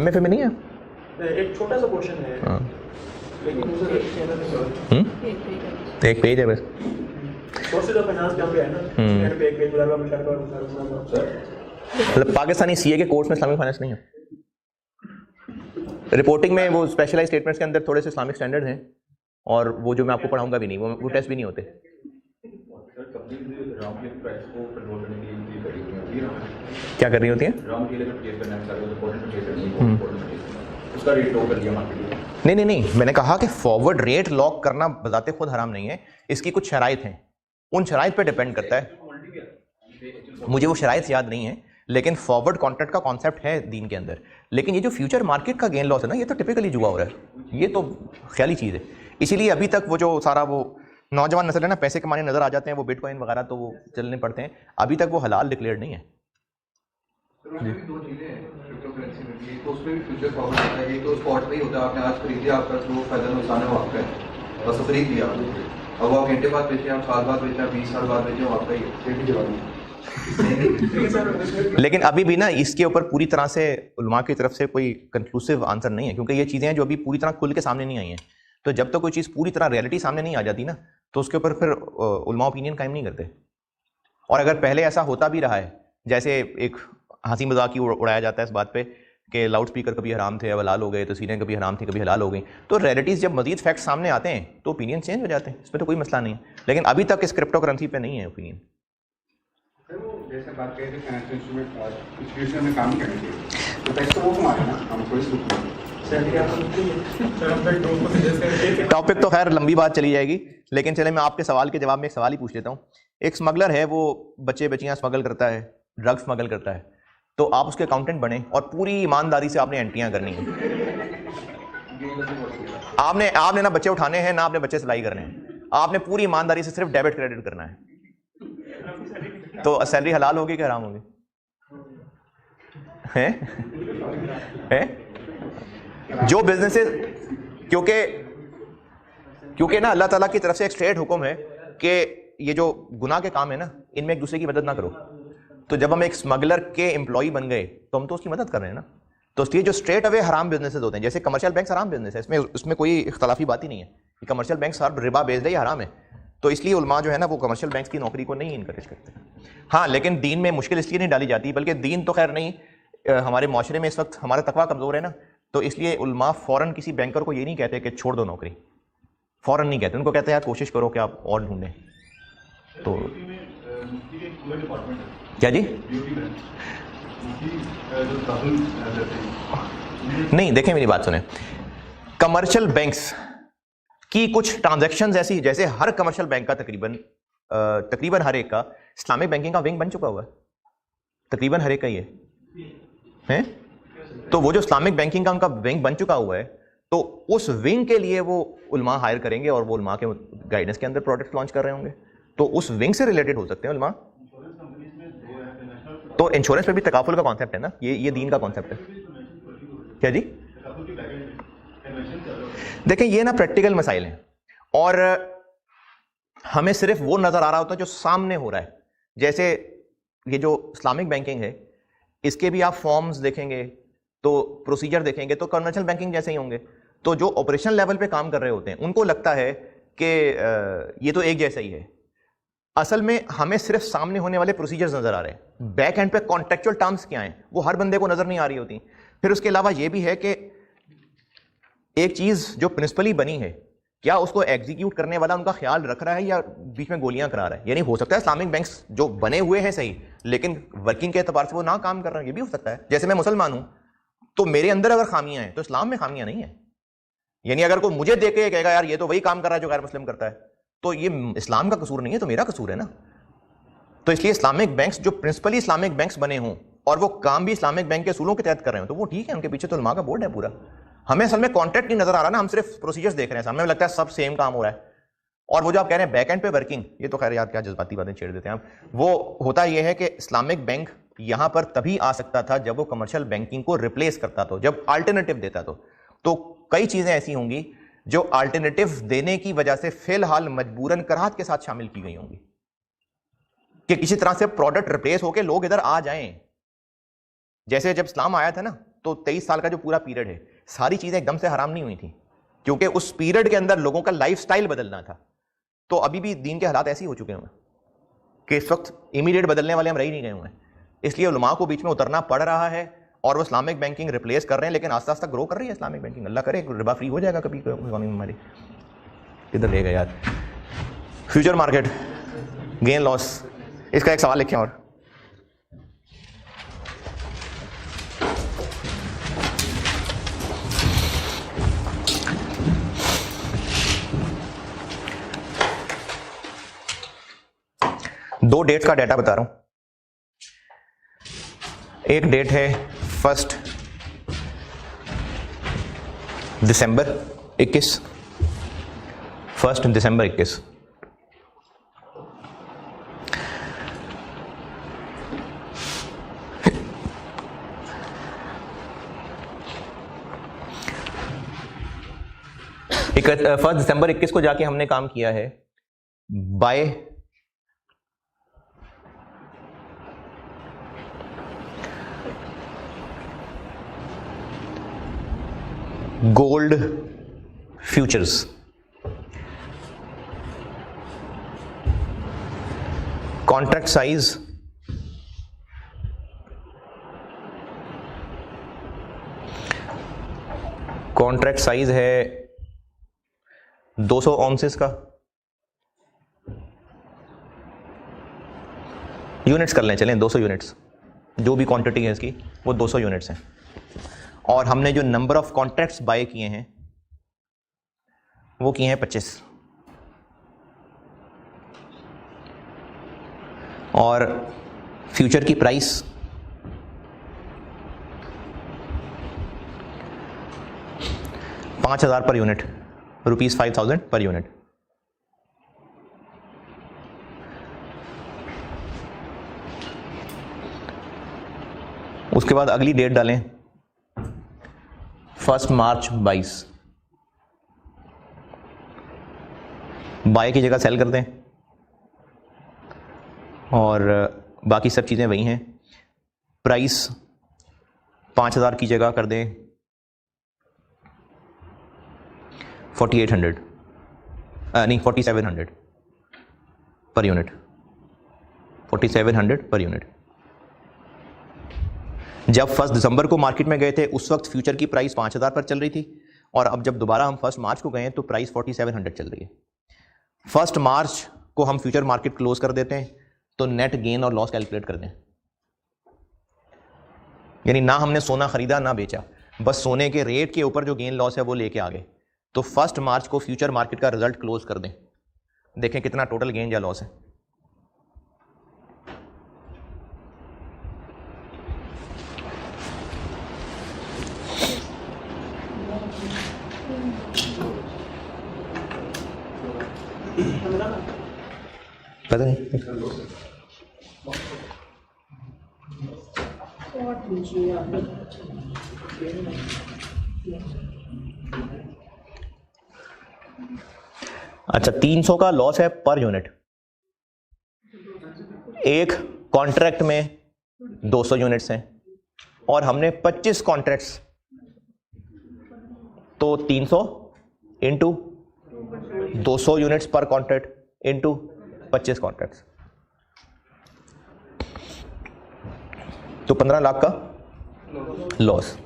MFA में नहीं है, एक छोटा सा क्वेश्चन है। हाँ, लेकिन उसे एक पेज है बस। सोर्सेज ऑफ फाइनेंस जहाँ पे है ना, उसमें पे एक पेज बना हुआ है, मतलब पाकिस्तानी CA के कोर्स में इस्लामिक फाइनेंस नहीं है। रिपोर्टिंग में वो स्पेशलाइज्ड स्टेटमेंट्स के अंदर थोड़े से इस्लामिक स्टैंडर्ड हैं, और वो जो मैं आपको पढ़ाऊंगा भी नहीं, वो टेस्ट भी नहीं होते। क्या कर रही होती हैं? नहीं, मैंने कहा कि फॉरवर्ड रेट लॉक करना बजाते खुद हराम नहीं है, इसकी कुछ शराइत हैं, उन शराइत पे डिपेंड करता है। मुझे वो शराइत याद नहीं है, लेकिन फॉरवर्ड कॉन्ट्रैक्ट का कॉन्सेप्ट है दीन के अंदर। लेकिन ये जो फ्यूचर मार्केट का गेन लॉस है ना, ये तो टिपिकली जुआ हो रहा है, ये तो ख्याली चीज़ है। इसीलिए अभी तक वो जो सारा वो नौजवान नस्ल है ना, पैसे कमाने नजर आ जाते हैं, वो बिटकॉइन वगैरह तो वो चलने पड़ते हैं, अभी तक वो हलाल डिक्लेयर्ड नहीं है। उसमें भी दो चीजें हैं क्रिप्टोकरेंसी में भी, तो उसमें भी फ्यूचर फॉरवर्ड होता है, एक तो स्पॉट पे ही होता है, आपने आज खरीद लिया, आपका जो फायदा नुकसान है वो आपका है, बस खरीद लिया, अब वो आप घंटे बाद बेचें, आप साल बाद बेचें, 20 साल बाद बेचें, वो आपका ही है, कोई भी जवाब नहीं। लेकिन अभी भी ना इसके ऊपर पूरी तरह से उलमा की तरफ से कोई कंक्लूसिव आंसर नहीं है, क्योंकि ये चीज़ें हैं जो अभी पूरी तरह खुल के सामने नहीं आई हैं। तो जब तक कोई चीज़ पूरी तरह रियलिटी सामने नहीं आ जाती ना, तो उसके ऊपर फिर उलमा ओपिनियन कायम नहीं करते। और अगर पहले ऐसा होता भी रहा है, जैसे एक हंसी मजाक ही उड़ाया जाता है इस बात पे कि लाउड स्पीकर कभी हराम थे, अब हलाल हो गए, तस्वीरें कभी हराम थी, कभी हलाल हो गई, तो रियलिटीज़ जब मजीद फैक्ट सामने आते हैं तो ओपिनियन चेंज हो जाते हैं, इसमें तो कोई मसला नहीं है। लेकिन अभी तक इस क्रिप्टो करेंसी पे नहीं है ओपिनियन। जैसे बात करें फाइनेंशियल इंस्टीट्यूशन में काम करने के लिए, तो पैसे तो वो कमा रहे हैं ना, हम थोड़ी सी टॉपिक तो खैर लंबी बात चली जाएगी, लेकिन चले मैं आपके सवाल के जवाब में एक सवाल ही पूछ लेता हूँ। एक स्मगलर है, वो बच्चे बच्चियाँ स्मगल करता है, ड्रग्स स्मगल करता है, तो आप उसके अकाउंटेंट बने और पूरी ईमानदारी से आपने एंट्रियाँ करनी है। आपने ना बच्चे उठाने हैं, ना आपने बच्चे सिलाई करने हैं, आपने पूरी ईमानदारी से सिर्फ डेबिट क्रेडिट करना है, तो सैलरी हलाल होगी कि हराम होगी? हैं? जो बिजनेसेस, क्योंकि ना अल्लाह ताला की तरफ से एक स्ट्रेट हुक्म है कि ये जो गुनाह के काम है ना, इनमें एक दूसरे की मदद ना करो। तो जब हम एक स्मगलर के एम्प्लॉय बन गए तो हम तो उसकी मदद कर रहे हैं ना। तो इसलिए जो स्ट्रेट अवे हराम बिजनेसेस होते हैं, जैसे कमर्शियल बैंक हराम बिजनेस है, इसमें कोई इख्तलाफी बात ही नहीं है कि कमर्शियल बैंक हर रिबा बेच रहे हराम है। तो इसलिए उलमा जो है ना, वो कमर्शियल बैंक की नौकरी को नहीं इनकरेज करते। हाँ, लेकिन दीन में मुश्किल इसलिए नहीं डाली जाती, बल्कि दीन तो खैर नहीं, हमारे माशरे में इस वक्त हमारा तकवा कमज़ोर है ना, तो इसलिए उलमा फ़ौरन किसी बैंकर को ये नहीं कहते कि छोड़ दो नौकरी, फ़ौरन नहीं कहते, उनको कहते हैं यार कोशिश करो कि आप और ढूंढें। तो क्या जी? नहीं, देखें मेरी बात सुने, कमर्शियल बैंक्स की कुछ ट्रांजैक्शंस ऐसी, जैसे हर कमर्शियल बैंक का तकरीबन हर एक का इस्लामिक बैंकिंग का विंग बन चुका हुआ है, तकरीबन हर एक का ये है। तो वो जो इस्लामिक बैंकिंग का उनका विंग बन चुका हुआ है, तो उस विंग के लिए वो उलमा हायर करेंगे और वो उलमा के गाइडेंस के अंदर प्रोडक्ट लॉन्च कर रहे होंगे, तो उस विंग से रिलेटेड हो सकते हैं उलमा। तो इंश्योरेंस पे भी तकाफुल का कॉन्सेप्ट है ना, ये दीन का कॉन्सेप्ट है। क्या जी? देखें, ये ना प्रैक्टिकल मसाइल हैं और हमें सिर्फ वो नजर आ रहा होता है जो सामने हो रहा है। जैसे ये जो इस्लामिक बैंकिंग है, इसके भी आप फॉर्म्स देखेंगे तो प्रोसीजर देखेंगे तो कमर्शियल बैंकिंग जैसे ही होंगे। तो जो ऑपरेशन लेवल पे काम कर रहे होते हैं उनको लगता है कि ये तो एक जैसा ही है। असल में हमें सिर्फ सामने होने वाले प्रोसीजर्स नजर आ रहे हैं, बैक एंड पे कॉन्ट्रेक्चुअल टर्म्स क्या हैं वो हर बंदे को नजर नहीं आ रही होती। फिर उसके अलावा ये भी है कि एक चीज जो प्रिंसिपली बनी है क्या उसको एग्जीक्यूट करने वाला उनका ख्याल रख रहा है या बीच में गोलियां करा रहा है? यानी हो सकता है इस्लामिक बैंक्स जो बने हुए हैं सही, लेकिन वर्किंग के एतबार से वो ना काम कर रहे हैं, ये भी हो सकता है। जैसे मैं मुसलमान हूं तो मेरे अंदर अगर खामियां हैं तो इस्लाम में खामियां नहीं है। यानी अगर कोई मुझे देख के कहेगा यार ये तो वही काम कर रहा है जो गैर मुस्लिम करता है, तो ये इस्लाम का कसूर नहीं है, तो मेरा कसूर है ना। तो इसलिए इस्लामिक बैंक्स जो प्रिंसिपली इस्लामिक बैंक्स बने हों और वो काम भी इस्लामिक बैंक के असूलों के तहत कर रहे हो तो वो ठीक है, उनके पीछे तो उलमा का बोर्ड है पूरा। हमें असल में कॉन्ट्रैक्ट नहीं नजर आ रहा ना, हम सिर्फ प्रोसीजर्स देख रहे हैं, हमें लगता है सब सेम काम हो रहा है। और वो जो आप कह रहे हैं बैक एंड पे वर्किंग, ये तो खैर यार क्या जज्बाती बातें छेड़ देते हैं आप। वो होता यह है कि इस्लामिक बैंक यहां पर तभी आ सकता था जब वो कमर्शियल बैंकिंग को रिप्लेस करता था, जब अल्टरनेटिव देता तो कई चीजें ऐसी होंगी जो अल्टरनेटिव देने की वजह से फिलहाल मजबूरन कराहत के साथ शामिल की गई होंगी कि किसी तरह से प्रोडक्ट रिप्लेस होकर लोग इधर आ जाएं। जैसे जब इस्लाम आया था ना, तो 23 साल का जो पूरा पीरियड है, सारी चीजें एकदम से हराम नहीं हुई थी, क्योंकि उस पीरियड के अंदर लोगों का लाइफस्टाइल बदलना था। तो अभी भी दीन के हालात ऐसे ही हो चुके हैं कि इस वक्त इमीडिएट बदलने वाले हम रह ही नहीं गए हुए हैं। इसलिए उलमा को बीच में उतरना पड़ रहा है और वो इस्लामिक बैंकिंग रिप्लेस कर रहे हैं, लेकिन आस्ता आस्ता ग्रो कर रही है इस्लामिक बैंकिंग। अल्लाह करे रिबा फ्री हो जाएगा कभी इकोनॉमी में हमारी। किधर ले गए यार? फ्यूचर मार्केट गेन लॉस, इसका एक सवाल लिखें। और दो डेट का डाटा बता रहा हूं। एक डेट है 1 दिसंबर 21, 1 दिसंबर 21। एक 1 दिसंबर 21 को जाके हमने काम किया है buy gold futures. Contract size है 200 ऑन्सेस का। यूनिट्स कर लें, चलें 200 यूनिट्स, जो भी क्वांटिटी है इसकी वो 200 यूनिट्स हैं। और हमने जो नंबर ऑफ कॉन्ट्रैक्ट्स बाय किए हैं वो किए हैं 25। और फ्यूचर की price $5,000 per unit, ₹5,000 per unit. उसके बाद अगली डेट डालें 1 मार्च 22। बाय की जगह सेल कर दें और बाकी सब चीज़ें वही हैं। प्राइस 5,000 की जगह कर दें 4,800, नहीं 4,700 पर यूनिट, 4,700 पर यूनिट। जब 1 दिसंबर को मार्केट में गए थे उस वक्त फ्यूचर की प्राइस 5,000 पर चल रही थी, और अब जब दोबारा हम 1 मार्च को गए तो प्राइस 4,700 चल रही है। 1 मार्च को हम फ्यूचर मार्केट क्लोज कर देते हैं तो नेट गेन और लॉस कैलकुलेट कर दें। यानी ना हमने सोना खरीदा ना बेचा, बस सोने के रेट के ऊपर जो गेन लॉस है वो लेके आ गए। तो 1 मार्च को फ्यूचर मार्केट का रिजल्ट क्लोज कर दें, देखें कितना टोटल गेन या लॉस है। पता नहीं। अच्छा, 300 का लॉस है पर यूनिट। एक कॉन्ट्रैक्ट में 200 यूनिट्स हैं और हमने 25 कॉन्ट्रैक्ट्स, तो 300 इंटू 200 यूनिट्स पर कॉन्ट्रैक्ट इंटू 25 कॉन्ट्रैक्ट्स, तो 15 लाख का लॉस।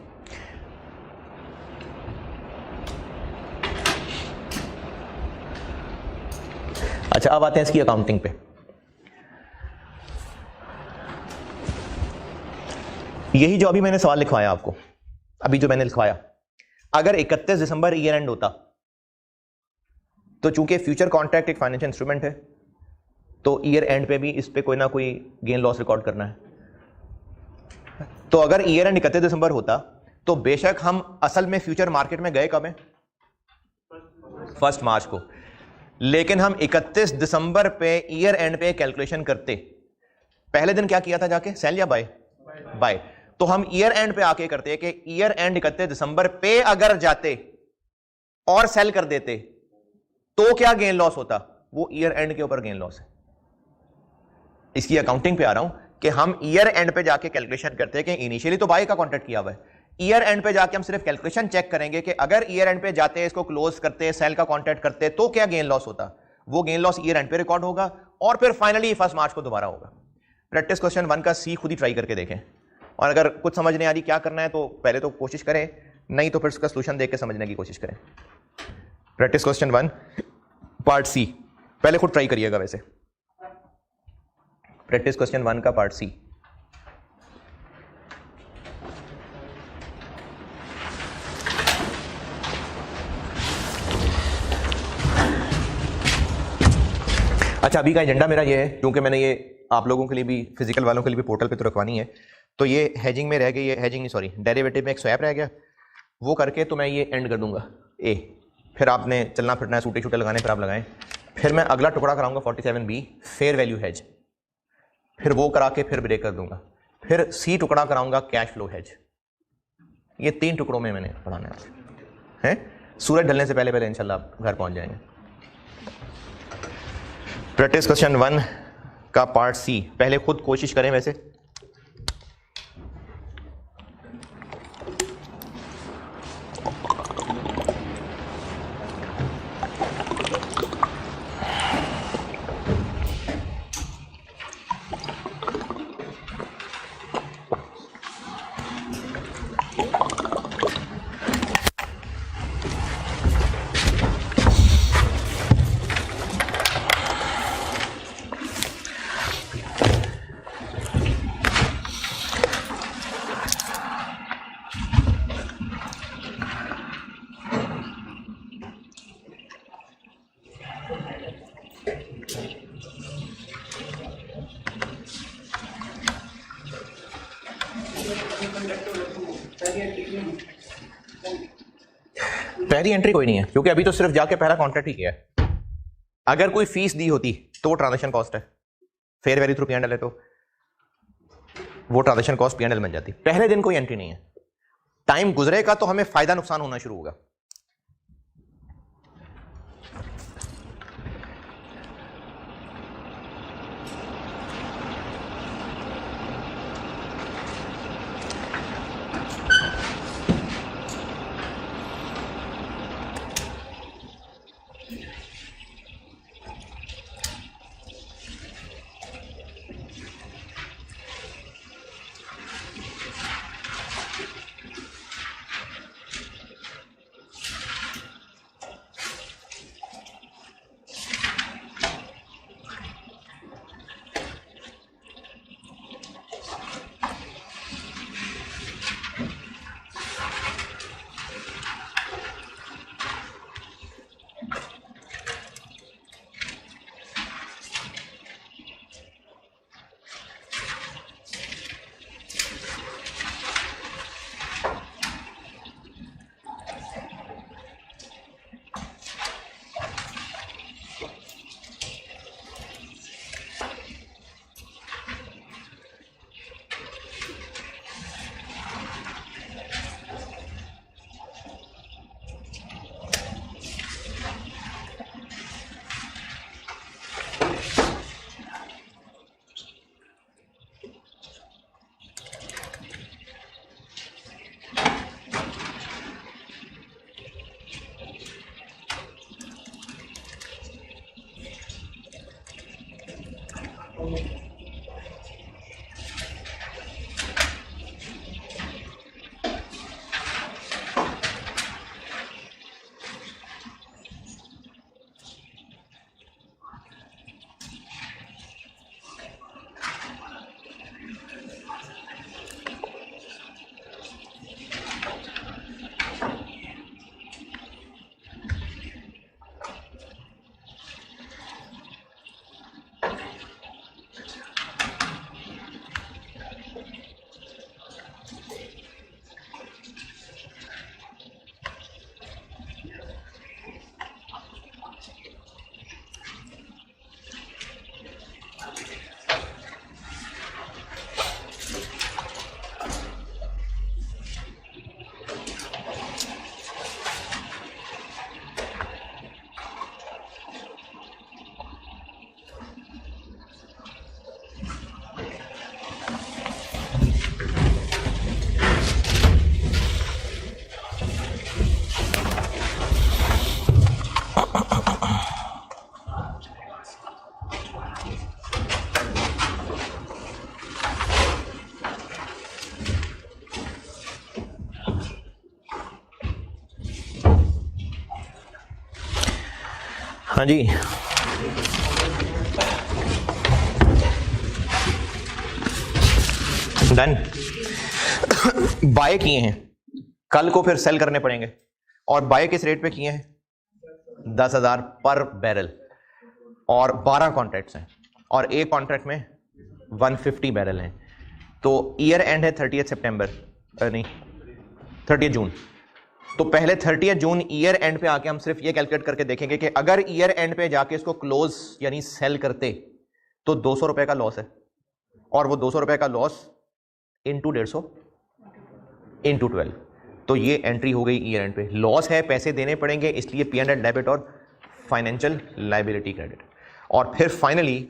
अच्छा, अब आते हैं इसकी अकाउंटिंग पे। यही जो अभी मैंने सवाल लिखवाया आपको, अभी जो मैंने लिखवाया, अगर 31 दिसंबर ईयर एंड होता तो चूंकि फ्यूचर कॉन्ट्रैक्ट एक फाइनेंशियल इंस्ट्रूमेंट है तो ईयर एंड पे भी इस पे कोई ना कोई गेन लॉस रिकॉर्ड करना है। तो अगर ईयर एंड 31 दिसंबर होता तो बेशक हम असल में फ्यूचर मार्केट में गए कब है? 1 मार्च को, लेकिन हम 31 दिसंबर पे ईयर एंड पे कैलकुलेशन करते, पहले दिन क्या किया था जाके, सेल या बाय? बाय। तो हम ईयर एंड पे आके करते कि ईयर एंड 31 दिसंबर पे अगर जाते और सेल कर देते तो क्या गेन लॉस होता? वो ईयर एंड के ऊपर गेन लॉस है। इसकी अकाउंटिंग पे आ रहा हूं कि हम ईयर एंड पे जाके कैलकुलेशन करते हैं कि इनिशियली तो बाय का कॉन्ट्रैक्ट किया हुआ है, ईयर एंड पे जाके हम सिर्फ कैलकुलेशन चेक करेंगे कि अगर ईयर एंड पे जाते इसको क्लोज करते, सेल का कॉन्ट्रैक्ट करते तो क्या गेन लॉस होता। वो गेन लॉस ईयर एंड पे रिकॉर्ड होगा और फिर फाइनली 1 मार्च को दोबारा होगा। प्रैक्टिस क्वेश्चन 1 का सी खुद ही ट्राई करके देखें, और अगर कुछ समझ नहीं आ रही क्या करना है तो पहले तो कोशिश करें, नहीं तो फिर उसका सोल्यूशन देख के समझने की कोशिश करें। प्रैक्टिस क्वेश्चन 1 पार्ट सी, पहले खुद ट्राई करिएगा। वैसे प्रैक्टिस क्वेश्चन 1 का पार्ट सी, अच्छा अभी का एजेंडा मेरा ये है, क्योंकि मैंने ये आप लोगों के लिए भी, फिजिकल वालों के लिए भी पोर्टल पे तो रखवानी है, तो ये हेजिंग में रह गई, ये हेजिंग नहीं सॉरी डेरिवेटिव में एक स्वैप रह गया, वो करके तो मैं ये एंड कर दूंगा ए, फिर आपने चलना फिरना है, सूटे छूटे लगाने फिर आप लगाएं, फिर मैं अगला टुकड़ा कराऊंगा 47B फेयर वैल्यू हेज, फिर वो करा के फिर ब्रेक कर दूंगा, फिर सी टुकड़ा कराऊंगा कैश फ्लो हेज। ये 3 टुकड़ों में मैंने पढ़ाना है। सूरज ढलने से पहले पहले इंशाल्लाह आप घर पहुंच जाएंगे। प्रैक्टिस क्वेश्चन 1 का पार्ट सी, पहले खुद कोशिश करें। वैसे पहली एंट्री कोई नहीं है, क्योंकि अभी तो सिर्फ जाके पहला कॉन्ट्रैक्ट ही किया है। अगर कोई फीस दी होती तो वो ट्रांजैक्शन कॉस्ट है, फेयर वैल्यू थ्रू P&L है तो वो ट्रांजैक्शन कॉस्ट P&L बन जाती। पहले दिन कोई एंट्री नहीं है, टाइम गुजरेगा तो हमें फायदा नुकसान होना शुरू होगा। हाँ जी, डन। बाय किए हैं, कल को फिर सेल करने पड़ेंगे, और बाय किस रेट पे किए हैं? 10,000 पर बैरल, और 12 कॉन्ट्रैक्ट्स हैं, और एक कॉन्ट्रैक्ट में 150 बैरल हैं। तो ईयर एंड है 30 सितंबर, नहीं 30 जून। तो पहले 30 जून ईयर एंड पे आके हम सिर्फ ये कैलकुलेट करके देखेंगे कि अगर ईयर एंड पे जाके इसको क्लोज यानी सेल करते तो 200 रुपए का लॉस है, और वो 200 रुपए का लॉस इंटू 150 इंटू 12, तो ये एंट्री हो गई ईयर एंड पे। लॉस है, पैसे देने पड़ेंगे, इसलिए P&L डेबिट और फाइनेंशियल लायबिलिटी क्रेडिट। और फिर फाइनली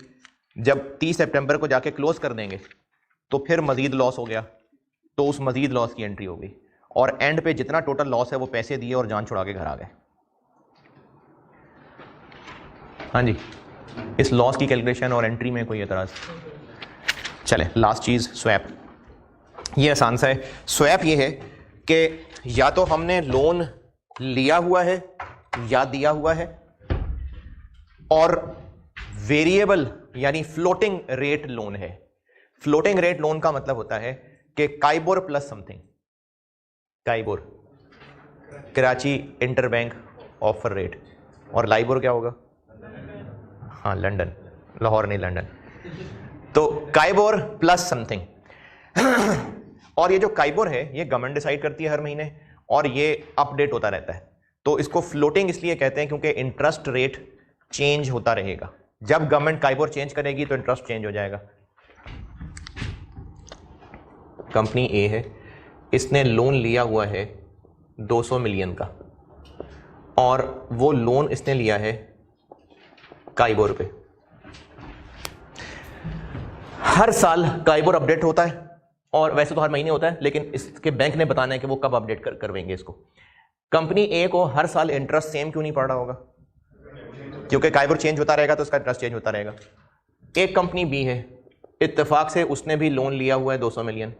जब 30 सितंबर को जाके क्लोज कर देंगे तो फिर मजीद लॉस हो गया, तो उस मजीद लॉस की एंट्री हो गई, और एंड पे जितना टोटल लॉस है वो पैसे दिए और जान छुड़ा के घर आ गए। हाँ जी, इस लॉस की कैलकुलेशन और एंट्री में कोई एतराज? चले, लास्ट चीज स्वैप। ये आसान सा है। स्वैप ये है कि या तो हमने लोन लिया हुआ है या दिया हुआ है, और वेरिएबल यानी फ्लोटिंग रेट लोन है। फ्लोटिंग रेट लोन का मतलब होता है कि KIBOR plus something, KIBOR Karachi interbank offer rate, और लाइबोर क्या होगा? हाँ, लंदन, लाहौर नहीं लंदन। तो काइबोर प्लस समथिंग। और ये जो काइबोर है ये गवर्नमेंट डिसाइड करती है हर महीने, और ये अपडेट होता रहता है। तो इसको फ्लोटिंग इसलिए कहते हैं क्योंकि इंटरेस्ट रेट चेंज होता रहेगा। जब गवर्नमेंट काइबोर चेंज करेगी तो इंटरेस्ट चेंज हो जाएगा। कंपनी ए है, इसने लोन लिया हुआ है 200 मिलियन का, और वो लोन इसने लिया है काइबोर पे। हर साल काइबोर अपडेट होता है, और वैसे तो हर महीने होता है, लेकिन इसके बैंक ने बताना है कि वो कब अपडेट करवाएंगे इसको। कंपनी ए को हर साल इंटरेस्ट सेम क्यों नहीं पड़ रहा होगा? क्योंकि काइबोर चेंज होता रहेगा तो उसका इंटरेस्ट चेंज होता रहेगा। एक कंपनी बी है, इत्तेफाक से उसने भी लोन लिया हुआ है 200 मिलियन,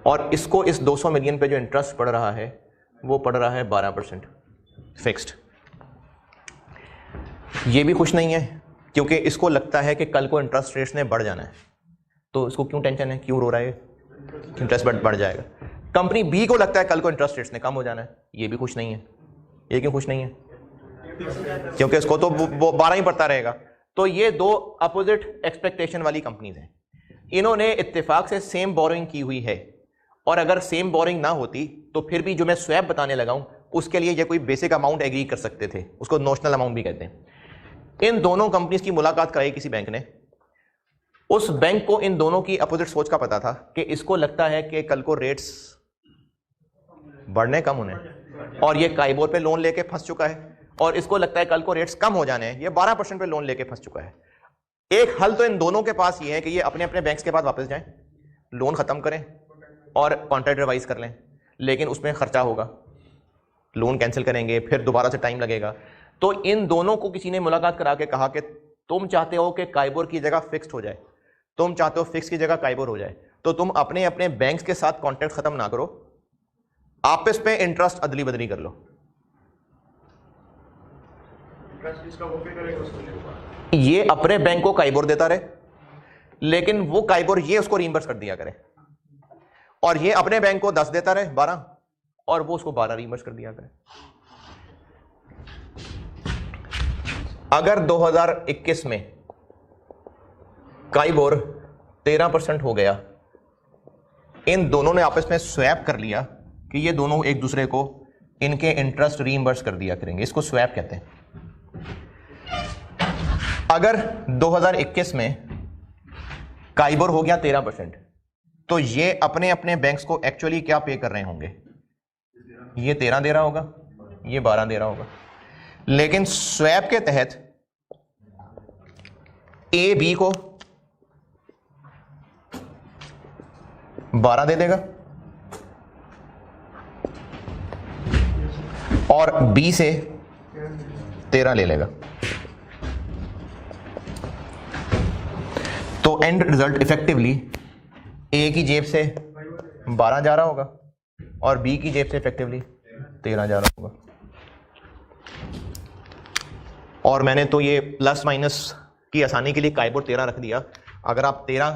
और इसको इस 200 मिलियन पे जो इंटरेस्ट पड़ रहा है वो पड़ रहा है 12% फिक्स्ड। ये भी खुश नहीं है, क्योंकि इसको लगता है कि कल को इंटरेस्ट रेट्स ने बढ़ जाना है। तो इसको क्यों टेंशन है, क्यों रो रहा है? इंटरेस्ट बढ़ जाएगा। कंपनी बी को लगता है कल को इंटरेस्ट रेट्स ने कम हो जाना है। ये भी खुश नहीं है। ये क्यों खुश नहीं है? क्योंकि इसको तो वो 12 ही पड़ता रहेगा। तो ये दो अपोजिट एक्सपेक्टेशन वाली कंपनीज हैं। इन्होंने इत्तेफाक से सेम बोरोइंग की हुई है, और अगर सेम बोरोइंग ना होती तो फिर भी जो मैं स्वैप बताने लगा हूं उसके लिए ये कोई बेसिक अमाउंट एग्री कर सकते थे, उसको नोशनल अमाउंट भी कहते हैं। इन दोनों कंपनीज की मुलाकात कराई किसी बैंक ने। उस बैंक को इन दोनों की अपोजिट सोच का पता था कि इसको लगता है कि कल को रेट्स बढ़ने कम होने, और ये काइबोर पे लोन लेके फंस चुका है, और इसको लगता है कल को रेट्स कम हो जाने हैं, ये 12% पे लोन लेके फंस चुका है। एक हल तो इन दोनों के पास ये है कि ये अपने अपने बैंक्स के पास वापस जाएं, लोन खत्म करें और कॉन्ट्रैक्ट रिवाइज कर लें, लेकिन उसमें खर्चा होगा, लोन कैंसिल करेंगे, फिर दोबारा से टाइम लगेगा। तो इन दोनों को किसी ने मुलाकात करा के कहा कि तुम चाहते हो कि काइबोर की जगह फिक्स्ड हो जाए, तुम चाहते हो फिक्स की जगह काइबोर हो जाए, तो तुम अपने अपने बैंक्स के साथ कॉन्ट्रैक्ट खत्म ना करो, आपस पे इंटरेस्ट अदली बदली कर लो। ये अपने बैंक को काइबोर देता रहे, लेकिन वो काइबोर ये उसको रीइंबर्स कर दिया करे, और ये अपने बैंक को 10 देता रहे 12, और वो उसको 12 रीइंबर्स कर दिया करे। अगर 2021 में काइबोर 13% हो गया, इन दोनों ने आपस में स्वैप कर लिया कि ये दोनों एक दूसरे को इनके इंटरेस्ट रीइंबर्स कर दिया करेंगे, इसको स्वैप कहते हैं। अगर 2021 में काइबोर हो गया 13%, तो ये अपने अपने बैंक्स को एक्चुअली क्या पे कर रहे होंगे? ये 13 दे रहा होगा, ये 12 दे रहा होगा, लेकिन स्वैप के तहत ए बी को 12 दे देगा और बी से 13 ले लेगा। तो एंड रिजल्ट इफेक्टिवली ए की जेब से 12 जा रहा होगा और बी की जेब से इफेक्टिवली 13 जा रहा होगा। और मैंने तो ये प्लस माइनस की आसानी के लिए काइबोर 13 रख दिया। अगर आप 13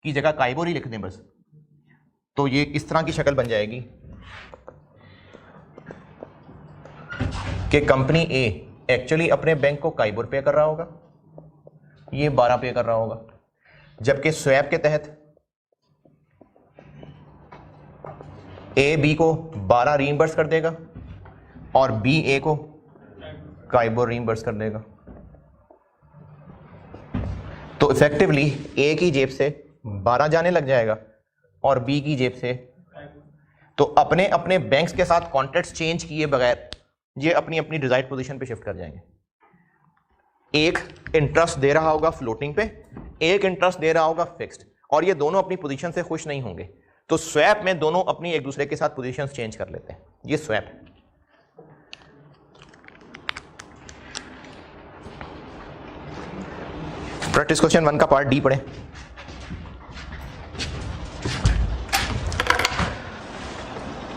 की जगह काइबोर ही लिख दें बस, तो ये इस तरह की शक्ल बन जाएगी कि कंपनी ए एक्चुअली अपने बैंक को काइबोर पे कर रहा होगा, ये 12 पे कर रहा होगा, जबकि स्वैप के तहत ए बी को 12 रीइंबर्स कर देगा और बी ए को काइबोर रीइंबर्स कर देगा। तो इफेक्टिवली ए की जेब से 12 जाने लग जाएगा और बी की जेब से, तो अपने अपने बैंक्स के साथ कॉन्ट्रैक्ट्स चेंज किए बगैर ये अपनी अपनी डिजायर्ड पोजीशन पे शिफ्ट कर जाएंगे। एक इंटरेस्ट दे रहा होगा फ्लोटिंग पे, एक इंटरेस्ट दे रहा होगा फिक्स्ड, और ये दोनों अपनी पोजीशन से खुश नहीं होंगे। तो स्वैप में दोनों अपनी एक दूसरे के साथ पोजीशंस चेंज कर लेते हैं, ये स्वैप है। प्रैक्टिस क्वेश्चन 1 का पार्ट डी पढ़ें।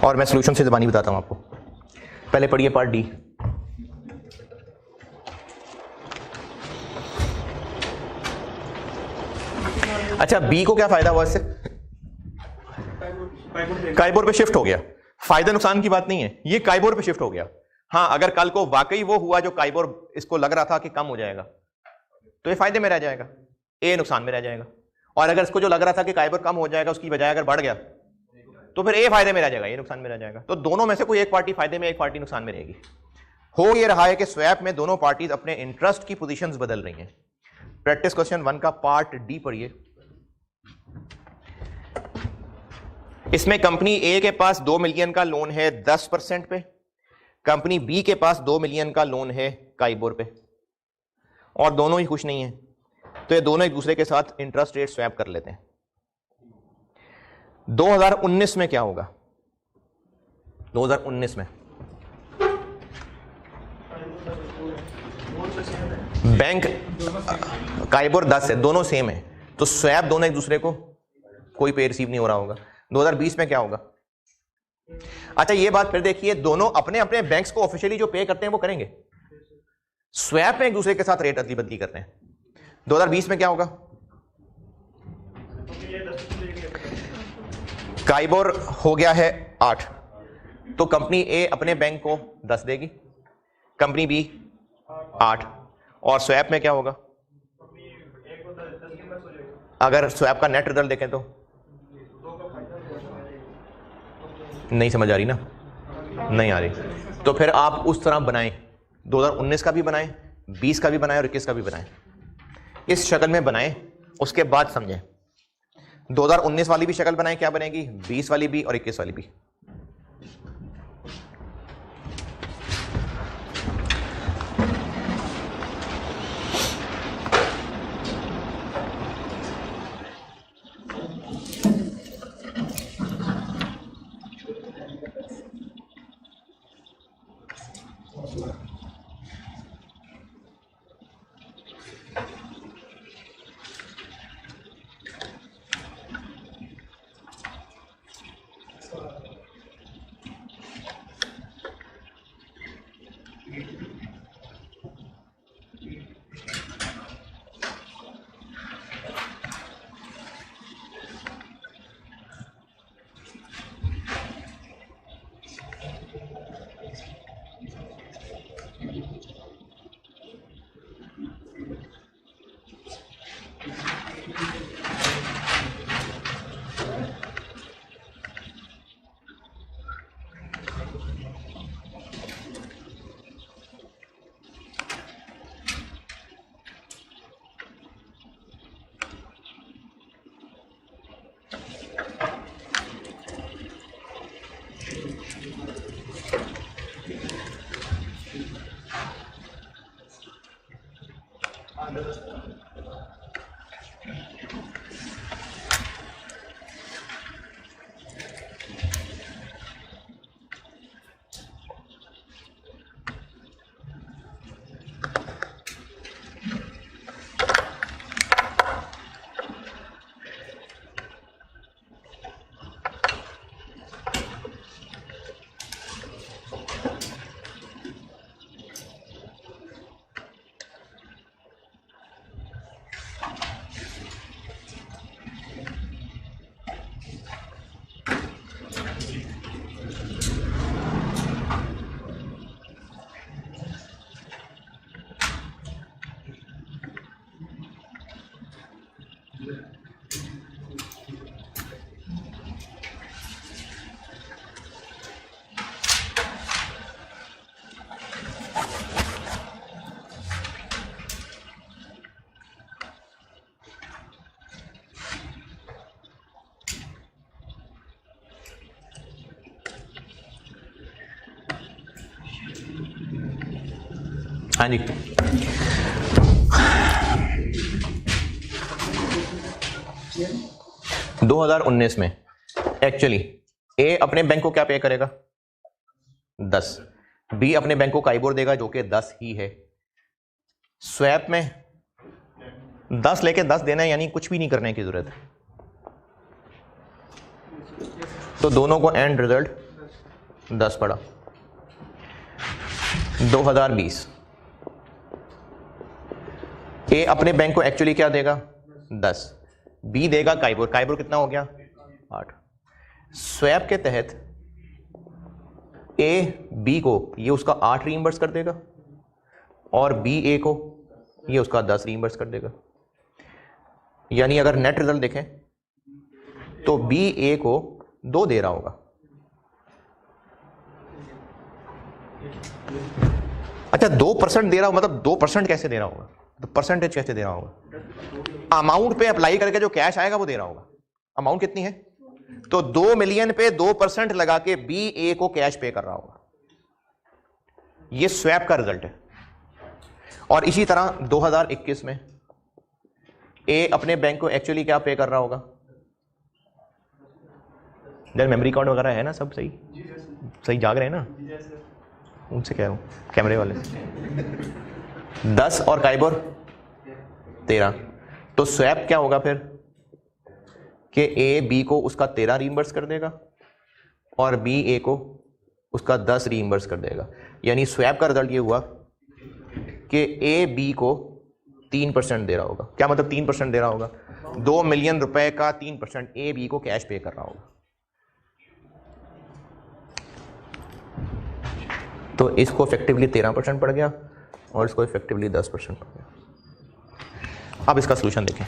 और मैं सॉल्यूशन से ज़बानी बताता हूं आपको। पहले पढ़िए पार्ट डी। अच्छा, बी को क्या फायदा हुआ इससे? काइबोर पे शिफ्ट हो गया। फायदा नुकसान की बात नहीं है, ये काइबोर पे शिफ्ट हो गया। हाँ, अगर कल को वाकई वो हुआ जो काइबोर इसको लग रहा था कि कम हो जाएगा, तो ये फायदे में रह जाएगा, ए नुकसान में रह जाएगा। और अगर इसको जो लग रहा था कि काइबोर कम हो जाएगा, उसकी बजाय अगर बढ़ गया, तो फिर ए फायदे में रह जाएगा, ये नुकसान में रह जाएगा। तो दोनों में से कोई एक पार्टी फायदे में, एक पार्टी नुकसान में रहेगी। हो ये रहा है कि स्वैप में दोनों पार्टीज अपने इंटरेस्ट की पोजीशंस बदल रही हैं। प्रैक्टिस क्वेश्चन 1 का पार्ट डी पढ़िए। इसमें कंपनी ए के पास 2 मिलियन का लोन है 10% पे, कंपनी बी के पास 2 मिलियन का लोन है काइबोर पे, और दोनों ही खुश नहीं है। तो ये दोनों एक दूसरे के साथ इंटरेस्ट रेट स्वैप कर लेते हैं। 2019 में क्या होगा? 2019 में बैंक काइबोर 10 है, दोनों सेम है, तो स्वैप दोनों एक दूसरे को कोई पे रिसीव नहीं हो रहा होगा। 2020 में क्या होगा? अच्छा, ये बात फिर देखिए, दोनों अपने अपने बैंक्स को ऑफिशियली जो पे करते हैं वो करेंगे, स्वैप में एक दूसरे के साथ रेट अदली बदली करते हैं। 2020 में क्या होगा? काइबोर हो गया है 8, तो कंपनी ए अपने बैंक को 10 देगी, कंपनी बी 8, और स्वैप में क्या होगा? अगर स्वैप का नेट रिजल्ट देखें तो नहीं समझ आ रही ना, नहीं आ रही। तो फिर आप उस तरह बनाएं, 2019 का भी बनाएं, 20 का भी बनाएं और 21 का भी बनाएं, इस शक्ल में बनाएं, उसके बाद समझें। 2019 वाली भी शक्ल बनाएं, क्या बनेगी? 20 वाली भी और 21 वाली भी। हाँ जी, $2019 में एक्चुअली ए अपने बैंक को क्या पे करेगा 10, बी अपने बैंक को काइबोर देगा जो कि 10 ही है। स्वैप में 10 लेके 10 देना है, यानी कुछ भी नहीं करने की जरूरत है। तो दोनों को एंड रिजल्ट 10 पड़ा। 2020 ए अपने बैंक को एक्चुअली क्या देगा 10, बी देगा काइबोर। काइबोर कितना हो गया 8। स्वैप के तहत ए बी को ये उसका 8 रीइंबर्स कर देगा और बी ए को ये उसका 10 रीइंबर्स कर देगा। यानी अगर नेट रिजल्ट देखें तो बी ए को 2 दे रहा होगा। अच्छा 2% दे रहा हो, मतलब 2% कैसे दे रहा होगा, तो परसेंटेज कैसे दे रहा होगा, अमाउंट पे अप्लाई करके जो कैश आएगा वो दे रहा होगा। अमाउंट कितनी है, तो 2 मिलियन पे 2% लगा के बी ए को कैश पे कर रहा होगा। ये स्वैप का रिजल्ट है। और इसी तरह 2021 में ए अपने बैंक को एक्चुअली क्या पे कर रहा होगा, जब मेमोरी कार्ड वगैरह है ना, सब सही सही जाग रहे हैं ना, उनसे कह रहा हूं कैमरे वाले से। 10 और काइबोर 13। तो स्वैप क्या होगा फिर कि ए बी को उसका 13 रीइंबर्स कर देगा और बी ए को उसका 10 रीइंबर्स कर देगा। यानी स्वैप का रिजल्ट ये हुआ कि ए बी को 3% दे रहा होगा। क्या मतलब 3% दे रहा होगा, 2 मिलियन रुपए का 3% ए बी को कैश पे कर रहा होगा। तो इसको इफेक्टिवली 13% पड़ गया और इसको इफेक्टिवली 10% पड़ गया। अब इसका सोल्यूशन देखें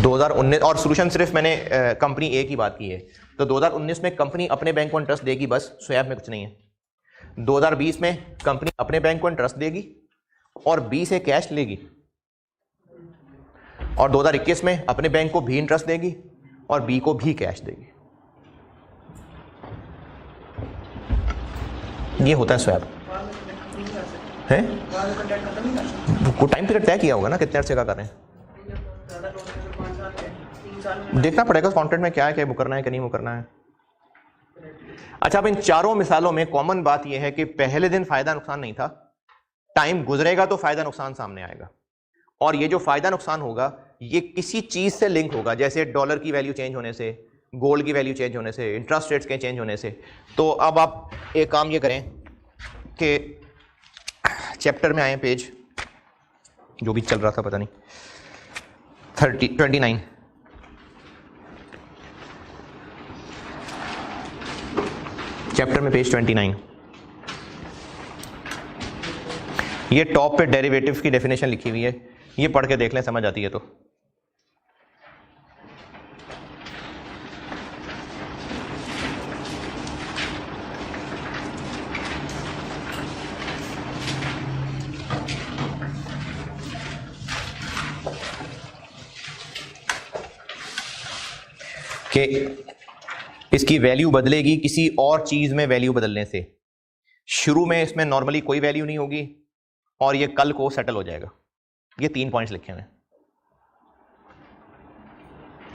2019, और सोल्यूशन सिर्फ मैंने कंपनी ए की बात की है। तो 2019 में कंपनी अपने बैंक को इंटरेस्ट देगी, बस स्वैप में कुछ नहीं है। 2020 में कंपनी अपने बैंक को इंटरेस्ट देगी और बी से कैश लेगी, और 2021 में अपने बैंक को भी इंटरेस्ट देगी और बी को भी कैश देगी। ये होता है स्वैप है। को टाइम पीरियड तय किया होगा ना, कितने अर्से का कर रहे हैं, देखना पड़ेगा कॉन्ट्रैक्ट में क्या है, क्या मुकरना है कि नहीं मुकरना है। अच्छा, अब इन चारों मिसालों में कॉमन बात यह है कि पहले दिन फायदा नुकसान नहीं था, टाइम गुजरेगा तो फायदा नुकसान सामने आएगा। और ये जो फायदा नुकसान होगा ये किसी चीज से लिंक होगा, जैसे डॉलर की वैल्यू चेंज होने से, गोल्ड की वैल्यू चेंज होने से, इंटरेस्ट रेट्स के चेंज होने से। तो अब आप एक काम ये करें कि चैप्टर में आए, पेज जो भी चल रहा था पता नहीं 29, चैप्टर में पेज 29, ये टॉप पे डेरिवेटिव की डेफिनेशन लिखी हुई है, ये पढ़ के देख लें, समझ आती है तो। कि इसकी वैल्यू बदलेगी किसी और चीज में वैल्यू बदलने से। शुरू में इसमें नॉर्मली कोई वैल्यू नहीं होगी और ये कल को सेटल हो जाएगा। ये 3 पॉइंट्स लिखे हुए हैं।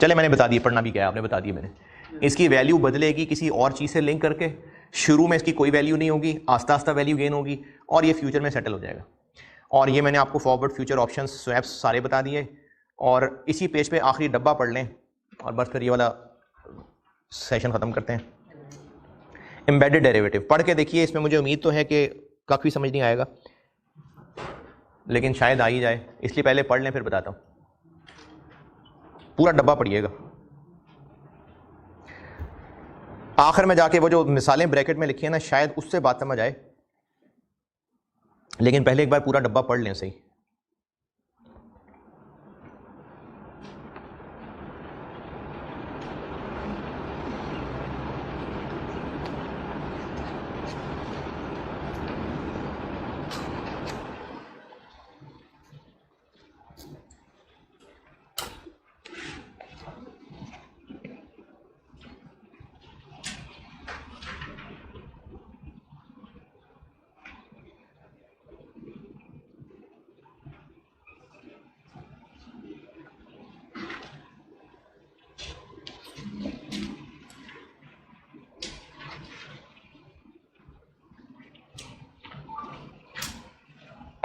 चले मैंने बता दिए, पढ़ना भी क्या है आपने बता दिया मैंने। इसकी वैल्यू बदलेगी किसी और चीज से लिंक करके, शुरू में इसकी कोई वैल्यू नहीं होगी, आस्ता आस्ता वैल्यू गेन होगी और ये फ्यूचर में सेटल हो जाएगा। और ये मैंने आपको फॉरवर्ड, फ्यूचर, ऑप्शन, स्वैप्स सारे बता दिए। और इसी पेज पे आखिरी डब्बा पढ़ लें और बस फिर ये वाला सेशन खत्म करते हैं। एम्बेडेड डेरिवेटिव पढ़ के देखिए, इसमें मुझे उम्मीद तो है कि काफ़ी समझ नहीं आएगा, लेकिन शायद आ ही जाए, इसलिए पहले पढ़ लें फिर बताता हूँ। पूरा डब्बा पढ़िएगा, आखिर में जाके वो जो मिसालें ब्रैकेट में लिखी है ना, शायद उससे बात समझ आए, लेकिन पहले एक बार पूरा डब्बा पढ़ लें सही।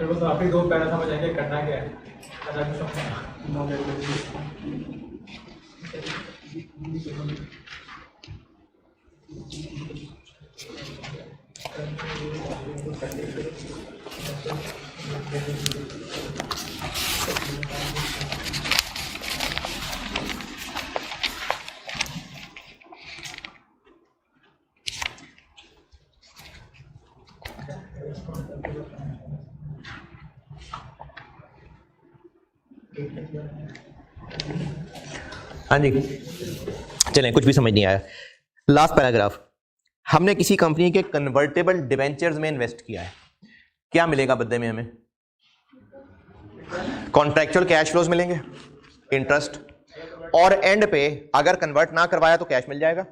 मेरे को तो आप ही दो पैरा समझ आएंगे करना क्या है, करना कुछ हाँ जी, चलें, कुछ भी समझ नहीं आया। लास्ट पैराग्राफ, हमने किसी कंपनी के कन्वर्टेबल डिवेंचर्स में इन्वेस्ट किया है, क्या मिलेगा बदले में हमें? कॉन्ट्रैक्चुअल कैश फ्लोज मिलेंगे, इंटरेस्ट, और एंड पे अगर कन्वर्ट ना करवाया तो कैश मिल जाएगा,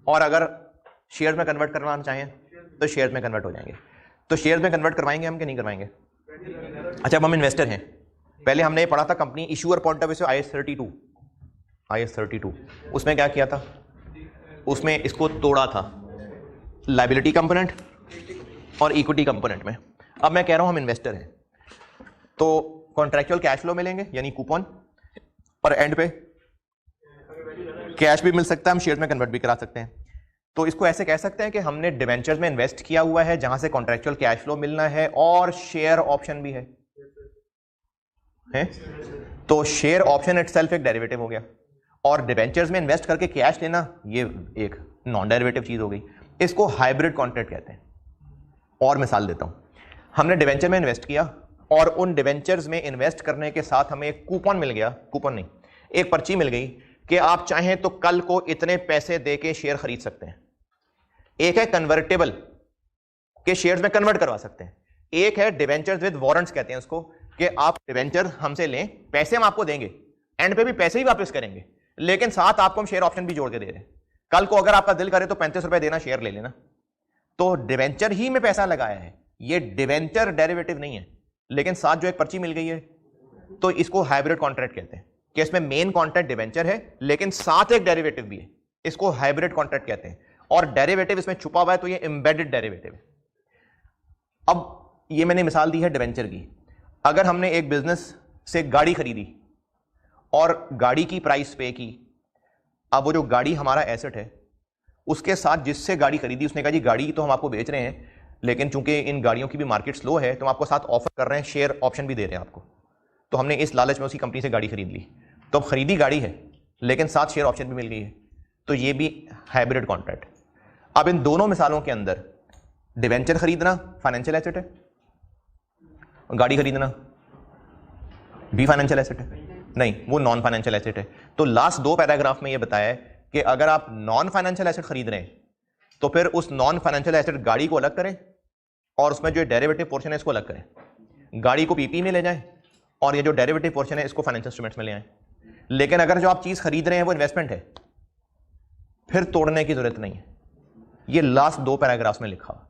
और अगर शेयर में कन्वर्ट करवाना चाहें तो शेयर में कन्वर्ट हो जाएंगे। तो शेयर में कन्वर्ट करवाएंगे हम कि नहीं करवाएंगे? अच्छा, अब हम इन्वेस्टर हैं। पहले हमने पढ़ा था company issuer point of view से IS 32, उसमें क्या किया था? उसमें इसको तोड़ा था लायबिलिटी कंपोनेंट और इक्विटी कंपोनेंट में। अब मैं कह रहा हूं हम इन्वेस्टर हैं, तो कॉन्ट्रैक्चुअल कैश फ्लो मिलेंगे यानी कूपन, और एंड पे कैश भी मिल सकता है, हम शेयर में कन्वर्ट भी करा सकते हैं। तो इसको ऐसे कह सकते हैं कि हमने डिवेंचर्स में इन्वेस्ट किया हुआ है जहां से कॉन्ट्रैक्चुअल कैश फ्लो मिलना है और शेयर ऑप्शन भी है? तो शेयर ऑप्शन इटसेल्फ एक डेरिवेटिव हो गया, और डिवेंचर्स में इन्वेस्ट करके कैश लेना ये एक नॉन डेरिवेटिव चीज हो गई। इसको हाइब्रिड कॉन्ट्रैक्ट कहते हैं। और मिसाल देता हूं, हमने डिवेंचर में इन्वेस्ट किया और उन डिवेंचर्स में इन्वेस्ट करने के साथ हमें एक कूपन मिल गया, कूपन नहीं, एक पर्ची मिल गई कि आप चाहें तो कल को इतने पैसे दे के शेयर खरीद सकते हैं। एक है कन्वर्टेबल के शेयर्स में कन्वर्ट करवा सकते हैं, एक है डिवेंचर्स विद वारंट्स कहते हैं उसको, कि आप डिवेंचर हमसे लें, पैसे हम आपको देंगे, एंड पे भी पैसे ही वापस करेंगे, लेकिन साथ आपको हम शेयर ऑप्शन भी जोड़ के दे रहे हैं। कल को अगर आपका दिल करे तो 35 रुपए देना, शेयर ले लेना। तो डिवेंचर ही में पैसा लगाया है, ये डिवेंचर डेरिवेटिव नहीं है, लेकिन साथ जो एक पर्ची मिल गई है, तो इसको हाइब्रिड कॉन्ट्रैक्ट कहते हैं कि इसमें मेन कॉन्ट्रैक्ट डिवेंचर है लेकिन साथ एक डेरिवेटिव भी है, इसको हाइब्रिड कॉन्ट्रैक्ट कहते हैं। और डेरिवेटिव इसमें छुपा हुआ है तो ये एम्बेडेड डेरिवेटिव है। अब ये मैंने मिसाल दी है डिवेंचर की। अगर हमने एक बिजनेस से गाड़ी खरीदी और गाड़ी की प्राइस पे की, अब वो जो गाड़ी हमारा एसेट है उसके साथ जिससे गाड़ी खरीदी उसने कहा जी गाड़ी तो हम आपको बेच रहे हैं, लेकिन चूंकि इन गाड़ियों की भी मार्केट स्लो है तो हम आपको साथ ऑफर कर रहे हैं, शेयर ऑप्शन भी दे रहे हैं आपको। तो हमने इस लालच में उसी कंपनी से गाड़ी खरीद ली, तो अब खरीदी गाड़ी है लेकिन साथ शेयर ऑप्शन भी मिल गई है, तो ये भी हाइब्रिड कॉन्ट्रैक्ट। अब इन दोनों मिसालों के अंदर डिवेंचर खरीदना फाइनेंशियल एसेट है, गाड़ी खरीदना भी फाइनेंशियल एसेट है? नहीं, वो नॉन फाइनेंशियल एसेट है। तो लास्ट दो पैराग्राफ में ये बताया है कि अगर आप नॉन फाइनेंशियल एसेट खरीद रहे हैं तो फिर उस नॉन फाइनेंशियल एसेट गाड़ी को अलग करें और उसमें जो डेरिवेटिव पोर्शन है इसको अलग करें, गाड़ी को पीपी में ले जाएं और ये जो डेरिवेटिव पोर्शन है इसको फाइनेंशियल इंस्ट्रूमेंट्स में ले आएं। लेकिन अगर जो आप चीज खरीद रहे हैं वो इन्वेस्टमेंट है, फिर तोड़ने की जरूरत नहीं है। ये लास्ट दो पैराग्राफ में लिखा।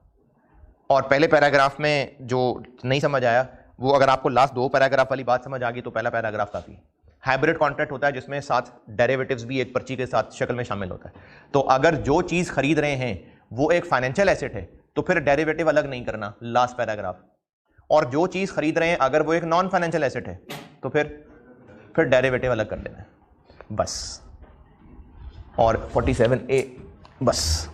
और पहले पैराग्राफ में जो नहीं समझ आया वो, अगर आपको लास्ट दो पैराग्राफ वाली बात समझ आ गई तो पहला पैराग्राफ काफी है। हाइब्रिड कॉन्ट्रैक्ट होता है जिसमें साथ डेरिवेटिव्स भी एक पर्ची के साथ शक्ल में शामिल होता है। तो अगर जो चीज खरीद रहे हैं वो एक फाइनेंशियल एसेट है तो फिर डेरिवेटिव अलग नहीं करना, लास्ट पैराग्राफ। और जो चीज खरीद रहे हैं अगर वो एक नॉन फाइनेंशियल एसेट है तो फिर डेरिवेटिव अलग कर देना है, बस। और 47A बस।